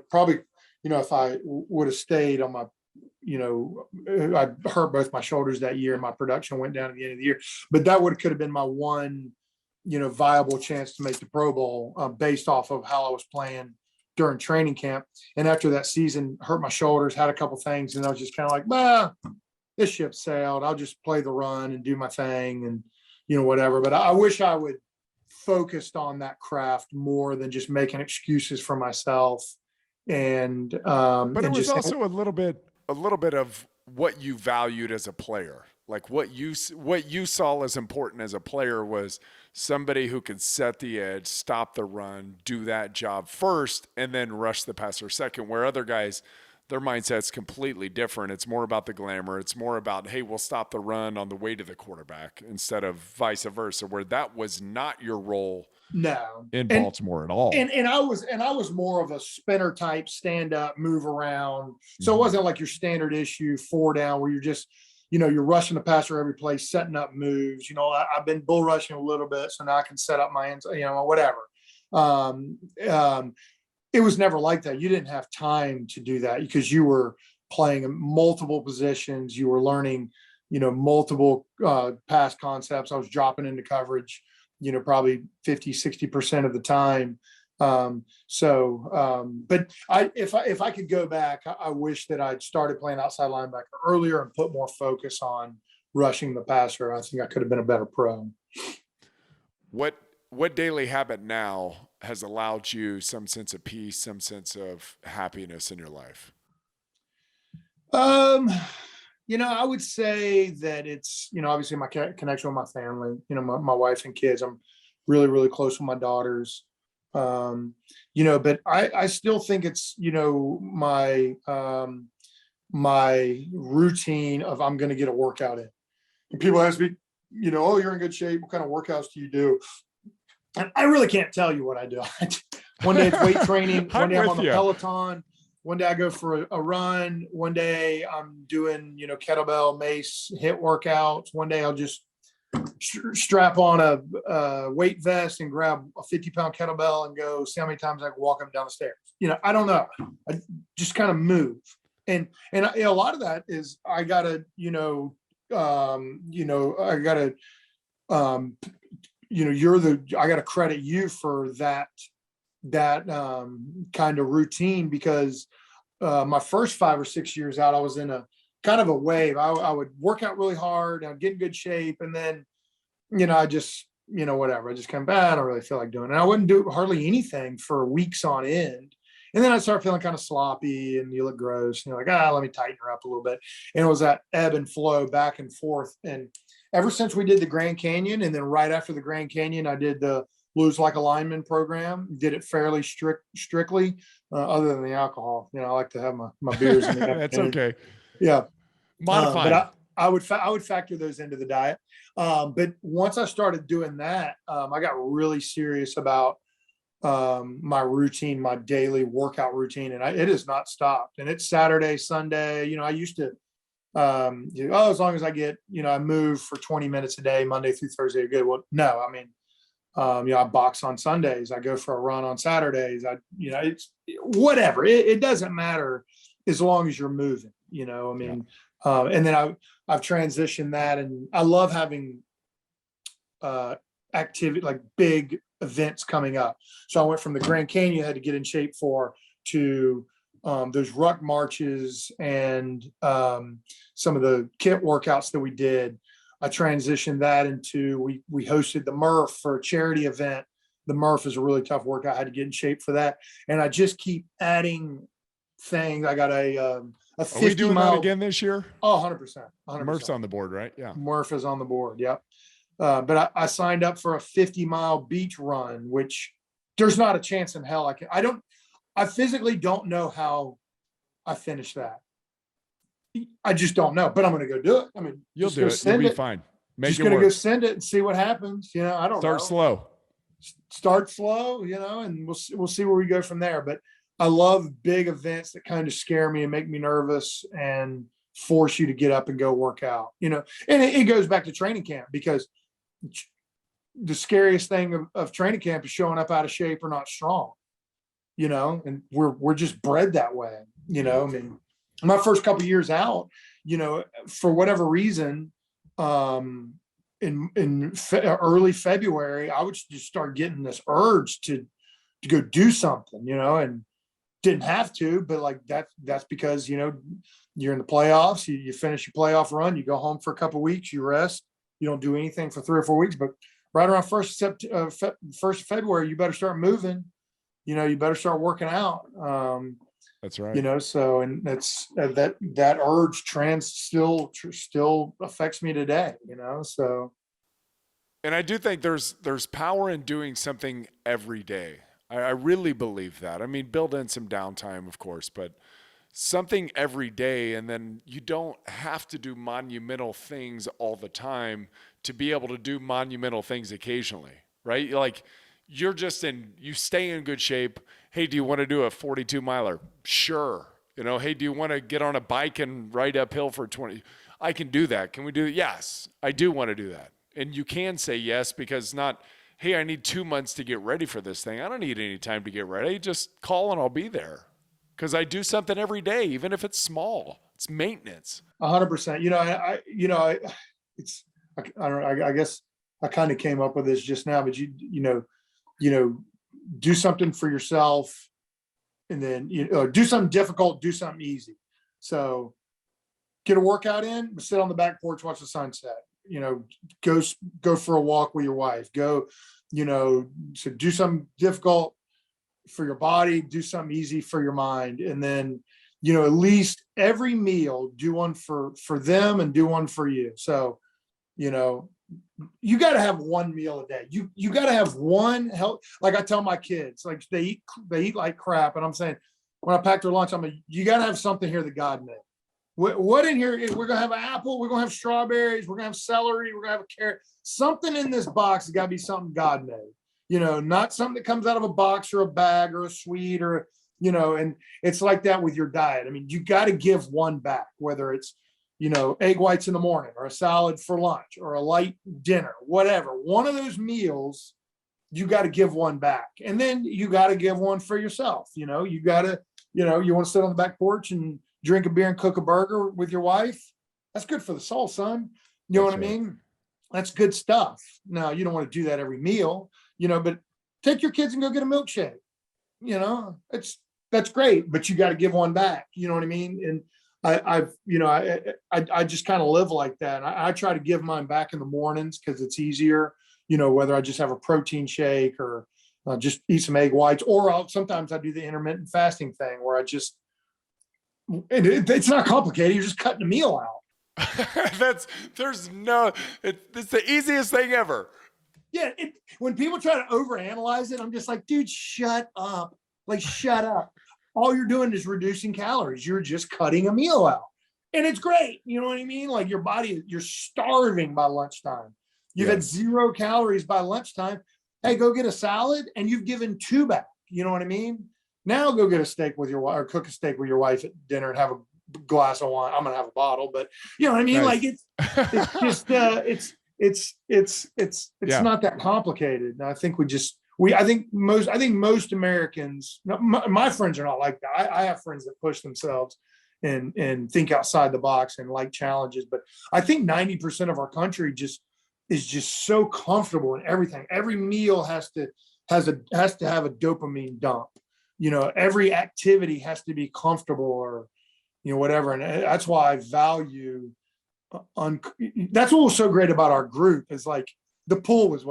probably, if I would have stayed on my, I hurt both my shoulders that year and my production went down at the end of the year, but that could have been my one, viable chance to make the Pro Bowl, based off of how I was playing during training camp. And after that season, hurt my shoulders, had a couple things, and I was just kind of like, bah, this ship sailed. I'll just play the run and do my thing and, whatever. But I wish I would focused on that craft more than just making excuses for myself. And, but it was just also a little bit of what you valued as a player. Like what you saw as important as a player was somebody who could set the edge, stop the run, do that job first, and then rush the passer second, where other guys, their mindset's completely different. It's more about the glamour. It's more about, hey, we'll stop the run on the way to the quarterback instead of vice versa, where that was not your role. No, in Baltimore at all. And I was more of a spinner type, stand up, move around. So it wasn't like your standard issue 4 down where you're just, you're rushing the passer every play, setting up moves. I've been bull rushing a little bit, so now I can set up my ends, whatever. It was never like that. You didn't have time to do that because you were playing in multiple positions. You were learning, multiple pass concepts. I was dropping into coverage, probably 50-60% of the time. But if I could go back, I wish that I'd started playing outside linebacker earlier and put more focus on rushing the passer. I think I could have been a better pro. What daily habit now has allowed you some sense of peace, some sense of happiness in your life? I would say that it's, obviously my connection with my family, my wife and kids. I'm really, really close with my daughters. But I still think it's, my routine of I'm going to get a workout in. And people ask me, oh, you're in good shape. What kind of workouts do you do? And I really can't tell you what I do. One day it's weight training. One day I'm on the Peloton. One day I go for a run. One day I'm doing, kettlebell, mace, HIIT workouts. One day I'll just strap on a weight vest and grab a 50-pound kettlebell and go see how many times I can walk up and down the stairs. I don't know. I just kind of move. And a lot of that is I gotta, I gotta credit you for that kind of routine, because my first 5 or 6 years out, I was in a kind of a wave. I would work out really hard, I'd get in good shape, and then I just whatever, I just come back, I don't really feel like doing it. And I wouldn't do hardly anything for weeks on end, and then I start feeling kind of sloppy and you look gross, and you're like, let me tighten her up a little bit. And it was that ebb and flow back and forth. And ever since we did the Grand Canyon, and then right after the Grand Canyon, I did the Lose Like a Lineman program, did it fairly strictly, other than the alcohol. I like to have my beers in the That's okay. Yeah. Modified. But I would factor those into the diet. But once I started doing that, I got really serious about my routine, my daily workout routine, and it has not stopped. And it's Saturday, Sunday. I used to, as long as I get, I move for 20 minutes a day, Monday through Thursday, good. Well, no, I mean, I box on Sundays. I go for a run on Saturdays. It's whatever. It doesn't matter as long as you're moving, and then I've transitioned that, and I love having activity, like big events coming up. So I went from the Grand Canyon I had to get in shape for, to those ruck marches and some of the kit workouts that we did. I transitioned that into, we hosted the Murph for a charity event. The Murph is a really tough workout. I had to get in shape for that. And I just keep adding things. I got a 50 Are we doing mile that again this year? Oh, 100%. Murph's on the board, right? Yeah. Murph is on the board. Yep. But I signed up for a 50-mile beach run, which there's not a chance in hell I physically don't know how I finish that. I just don't know, but I'm going to go do it. I mean, you'll do it. You'll be fine. Just going to go send it and see what happens. I don't know. Start slow, and we'll see where we go from there. But I love big events that kind of scare me and make me nervous and force you to get up and go work out, and it goes back to training camp, because the scariest thing of training camp is showing up out of shape or not strong, and we're just bred that way. I mean, my first couple of years out, for whatever reason, in early February, I would just start getting this urge to go do something, and didn't have to, but like that's because, you're in the playoffs, you finish your playoff run, you go home for a couple of weeks, you rest, you don't do anything for 3 or 4 weeks, but right around first February, you better start moving, you better start working out. That's right. So, and that's that urge still affects me today, so. And I do think there's power in doing something every day. I really believe that. I mean, build in some downtime, of course, but something every day, and then you don't have to do monumental things all the time to be able to do monumental things occasionally, right? Like you stay in good shape. Hey, do you want to do a 42 miler? Sure. Hey, do you want to get on a bike and ride uphill for 20? I can do that. Can we do it? Yes, I do want to do that. And you can say yes, because not, hey, I need 2 months to get ready for this thing. I don't need any time to get ready. Just call and I'll be there. Because I do something every day, even if it's small. It's maintenance. 100%. I guess I kind of came up with this just now, but do something for yourself, and then do something difficult, do something easy. So get a workout in, sit on the back porch, watch the sunset. Go for a walk with your wife. So do something difficult for your body, do something easy for your mind. And then, at least every meal, do one for them and do one for you. So, you got to have one meal a day. You got to have one help. Like I tell my kids, like they eat like crap. And I'm saying, when I pack their lunch, I'm like, you got to have something here that God made. What in here? We're going to have an apple. We're going to have strawberries. We're going to have celery. We're going to have a carrot. Something in this box has got to be something God made. Not something that comes out of a box or a bag or a sweet or, and it's like that with your diet. I mean, you got to give one back, whether it's, egg whites in the morning or a salad for lunch or a light dinner, whatever. One of those meals, you got to give one back. And then you got to give one for yourself. You got to, you want to sit on the back porch and drink a beer and cook a burger with your wife. That's good for the soul, son. You know what I mean? That's good stuff. Now, you don't want to do that every meal. But take your kids and go get a milkshake. That's great, but you got to give one back. You know what I mean? And I just kind of live like that. I try to give mine back in the mornings because it's easier, whether I just have a protein shake or just eat some egg whites, or sometimes I do the intermittent fasting thing where I just, it's not complicated. You're just cutting a meal out. It's the easiest thing ever. Yeah. When people try to overanalyze it, I'm just like, dude, shut up. Like, shut up. All you're doing is reducing calories. You're just cutting a meal out. And it's great. You know what I mean? Like your body, you're starving by lunchtime. You've had 0 calories by lunchtime. Hey, go get a salad and you've given 2 back. You know what I mean? Now go get a steak with your wife, or cook a steak with your wife at dinner and have a glass of wine. I'm going to have a bottle, but you know what I mean? Nice. Like it's just, it's not that complicated. And I think I think most Americans, my friends are not like that. I have friends that push themselves and think outside the box and like challenges, but I think 90% of our country is just so comfortable in everything. Every meal has to have a dopamine dump. Every activity has to be comfortable or, whatever. And that's why I value, that's what was so great about our group is like the pool was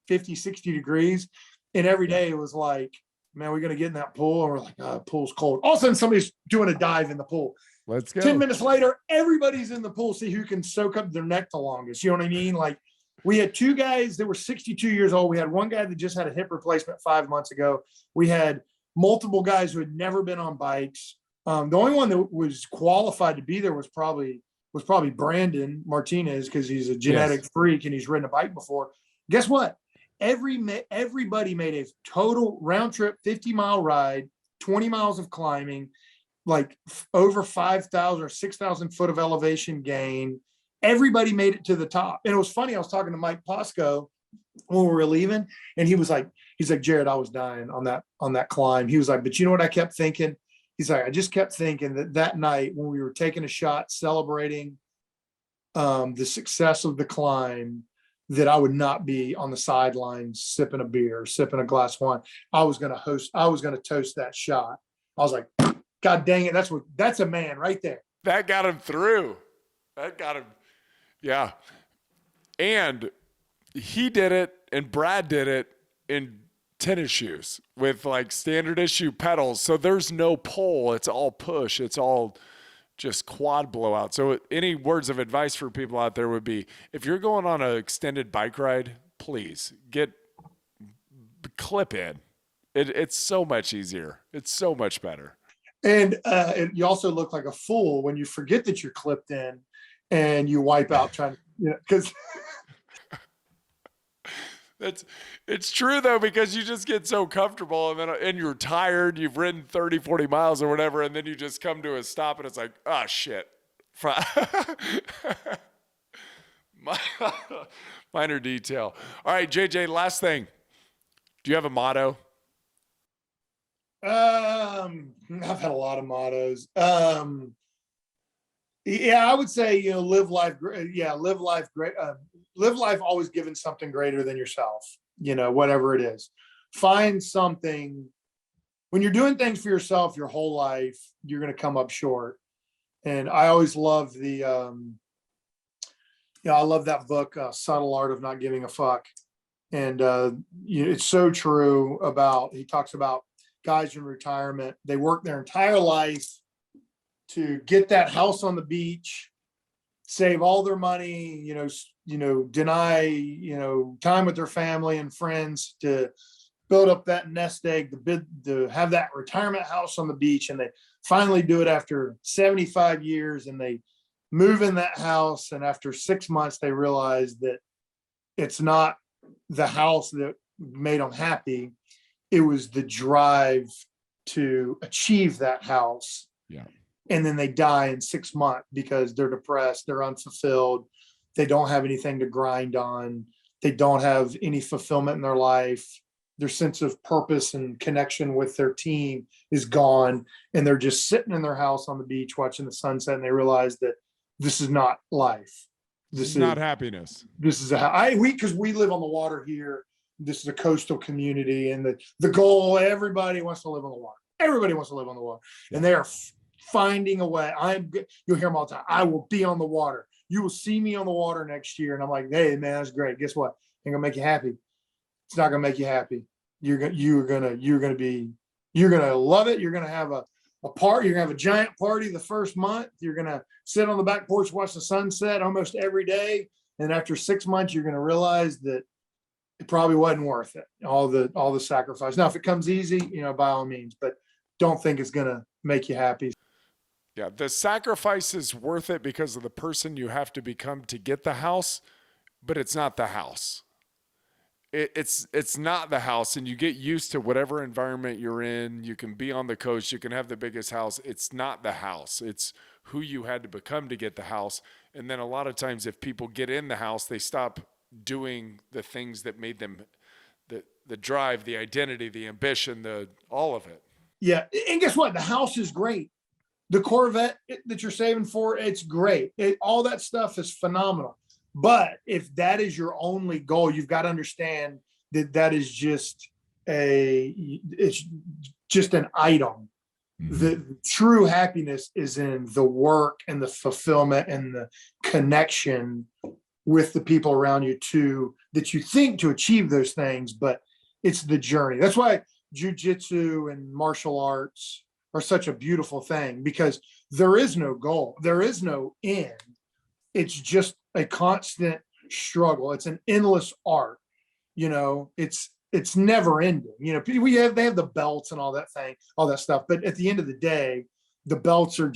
50, 60 degrees. And every day it was like, man, we're going to get in that pool. And we're like, oh, the pool's cold. All of a sudden somebody's doing a dive in the pool. Let's go. 10 minutes later, everybody's in the pool. See who can soak up their neck the longest. You know what I mean? Like we had 2 guys that were 62 years old. We had 1 guy that just had a hip replacement 5 months ago. We had multiple guys who had never been on bikes. The only one that was qualified to be there was probably Brandon Martinez, because he's a genetic freak and he's ridden a bike before. Guess what? Everybody made a total round trip 50-mile ride, 20 miles of climbing, like over 5,000 or 6,000 foot of elevation gain. Everybody made it to the top. And it was funny. I was talking to Mike Posco when we were leaving, and he's like, Jarret, I was dying on that climb. He was like, but you know what I kept thinking? He's like, I just kept thinking that night when we were taking a shot, celebrating the success of the climb, that I would not be on the sidelines sipping a beer, sipping a glass of wine. I was going to toast that shot. I was like, God dang it. That's a man right there. That got him through. That got him. Yeah. And he did it, and Brad did it in tennis shoes with like standard issue pedals. So there's no pull. It's all push. It's all just quad blowout. So any words of advice for people out there would be, if you're going on an extended bike ride, please clip in. It's so much easier. It's so much better. And you also look like a fool when you forget that you're clipped in and you wipe out trying to, because it's true though, because you just get so comfortable and you're tired, you've ridden 30, 40 miles or whatever, and then you just come to a stop and it's like, oh shit. Minor detail. All right, JJ, last thing. Do you have a motto? I've had a lot of mottos. Yeah, I would say, live life. Yeah, live life great. Live life always giving something greater than yourself. Whatever it is, find something. When you're doing things for yourself your whole life, you're going to come up short. And I always love I love that book, Subtle Art of Not Giving a Fuck. And it's so true he talks about guys in retirement. They work their entire life to get that house on the beach, save all their money, deny, time with their family and friends to build up that nest egg, to have that retirement house on the beach. And they finally do it after 75 years, and they move in that house. And after 6 months, they realize that it's not the house that made them happy. It was the drive to achieve that house. Yeah. And then they die in 6 months because they're depressed, they're unfulfilled, they don't have anything to grind on, they don't have any fulfillment in their life, their sense of purpose and connection with their team is gone, and they're just sitting in their house on the beach watching the sunset, and they realize that this is not life. This is not happiness. This is because we live on the water here. This is a coastal community, and the goal, everybody wants to live on the water. Everybody wants to live on the water. And they are finding a way. You'll hear them all the time. I will be on the water. You will see me on the water next year. And I'm like, hey man, that's great. Guess what? Ain't gonna make you happy. It's not gonna make you happy. You're gonna love it. You're gonna have a party. You're gonna have a giant party the first month. You're gonna sit on the back porch, watch the sunset almost every day. And after 6 months, you're gonna realize that it probably wasn't worth it. All the sacrifice. Now, if it comes easy, by all means, but don't think it's gonna make you happy. Yeah, the sacrifice is worth it because of the person you have to become to get the house, but it's not the house. It's not the house, and you get used to whatever environment you're in. You can be on the coast, you can have the biggest house. It's not the house. It's who you had to become to get the house. And then a lot of times if people get in the house, they stop doing the things that made them the drive, the identity, the ambition, all of it. Yeah, and guess what? The house is great. The Corvette that you're saving for, it's great. All that stuff is phenomenal. But if that is your only goal, you've got to understand that is just it's just an item. Mm-hmm. The true happiness is in the work and the fulfillment and the connection with the people around you that you think to achieve those things, but it's the journey. That's why jiu-jitsu and martial arts are such a beautiful thing, because there is no goal. There is no end. It's just a constant struggle. It's an endless art. It's never ending. They have the belts and all that stuff. But at the end of the day, the belts are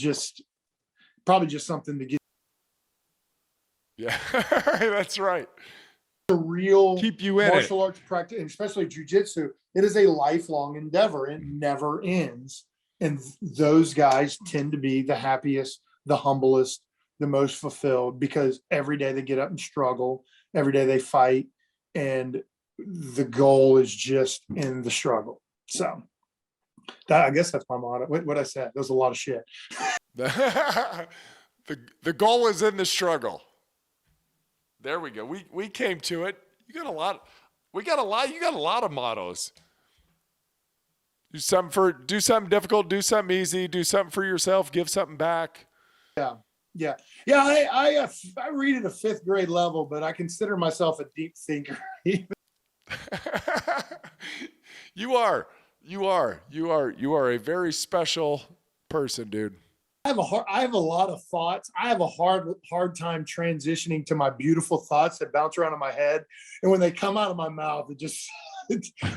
probably just something to get. Yeah, that's right. The real keep you in martial arts practice, and especially jiu-jitsu, it is a lifelong endeavor. It never ends. And those guys tend to be the happiest, the humblest, the most fulfilled, because every day they get up and struggle. Every day they fight. and the goal is just in the struggle. So I guess that's my motto. What I said, there's a lot of shit. The goal is in the struggle. There we go. We came to it. You got a lot of mottos. Do something difficult, do something easy, do something for yourself, give something back. Yeah. I read at a 5th grade level, but I consider myself a deep thinker. You are a very special person, dude. I have a lot of thoughts. I have a hard time transitioning to my beautiful thoughts that bounce around in my head. And when they come out of my mouth, a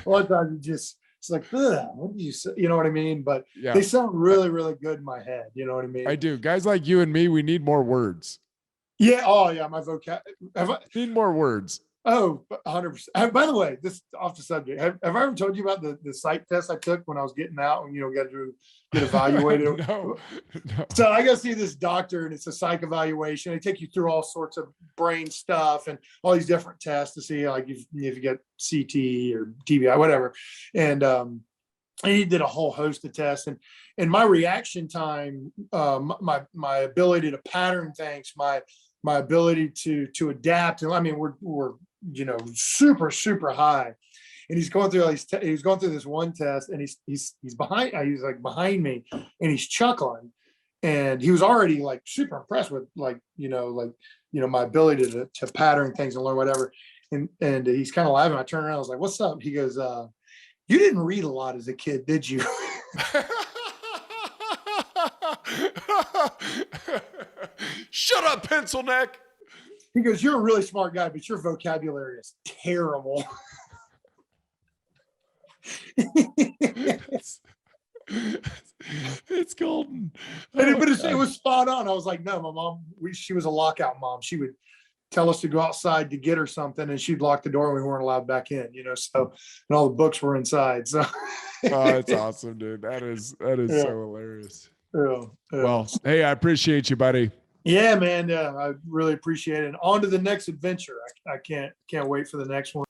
lot of times it's like, what do you say? You know what I mean? But they sound really, really good in my head. You know what I mean? I do. Guys like you and me, we need more words. Yeah. Oh yeah. My vocab. Need more words. Oh, 100%. By the way, this off the subject. Have I ever told you about the psych test I took when I was getting out and, got to get evaluated? No. So I go see this doctor and it's a psych evaluation. They take you through all sorts of brain stuff and all these different tests to see like if you get CT or TBI, whatever. And he did a whole host of tests and my reaction time, my ability to pattern things, my ability to adapt. And I mean, we're super, super high. And he's going through all these, he was going through this one test and he's behind me and he's chuckling. And he was already like super impressed with my ability to pattern things and learn whatever. And he's kind of laughing. I turn around, I was like, what's up? He goes, you didn't read a lot as a kid, did you? Shut up, pencil neck. He goes, you're a really smart guy, but your vocabulary is terrible. It's golden. But it was spot on. I was like, no, my mom, she was a lockout mom. She would tell us to go outside to get her something and she'd lock the door and we weren't allowed back in, so, and all the books were inside. So it's awesome, dude. That is so hilarious. Yeah. Well, hey, I appreciate you, buddy. Yeah, man. Yeah, I really appreciate it. And on to the next adventure. I can't wait for the next one.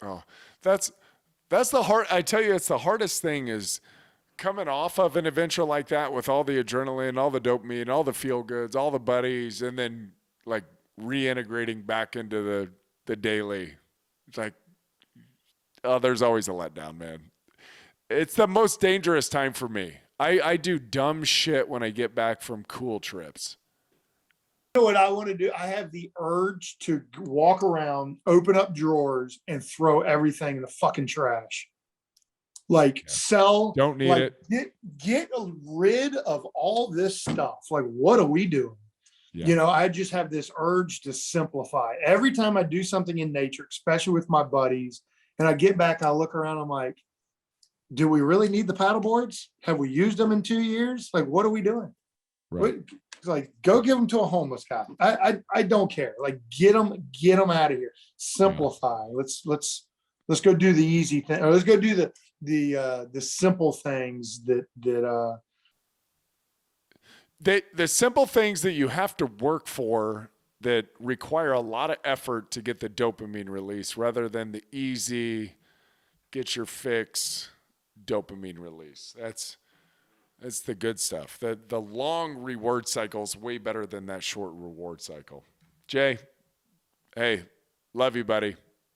Oh, that's the hard. I tell you, it's the hardest thing is coming off of an adventure like that with all the adrenaline, all the dopamine, all the feel goods, all the buddies, and then like reintegrating back into the daily. It's like, oh, there's always a letdown, man. It's the most dangerous time for me. I do dumb shit when I get back from cool trips. You know what I want to do? I have the urge to walk around, open up drawers, and throw everything in the fucking trash. Like sell. Don't need it. Get rid of all this stuff. Like, what are we doing? Yeah. I just have this urge to simplify. Every time I do something in nature, especially with my buddies, and I get back, I look around, I'm like, do we really need the paddle boards? Have we used them in 2 years? Like, what are we doing? Right. Like, go give them to a homeless guy. I don't care. Like, get them out of here. Simplify. Yeah. Let's go do the easy thing. Or let's go do the simple things the simple things that you have to work for that require a lot of effort to get the dopamine release rather than the easy get your fix dopamine release. That's the good stuff. The long reward cycle is way better than that short reward cycle. Jay, hey, love you, buddy.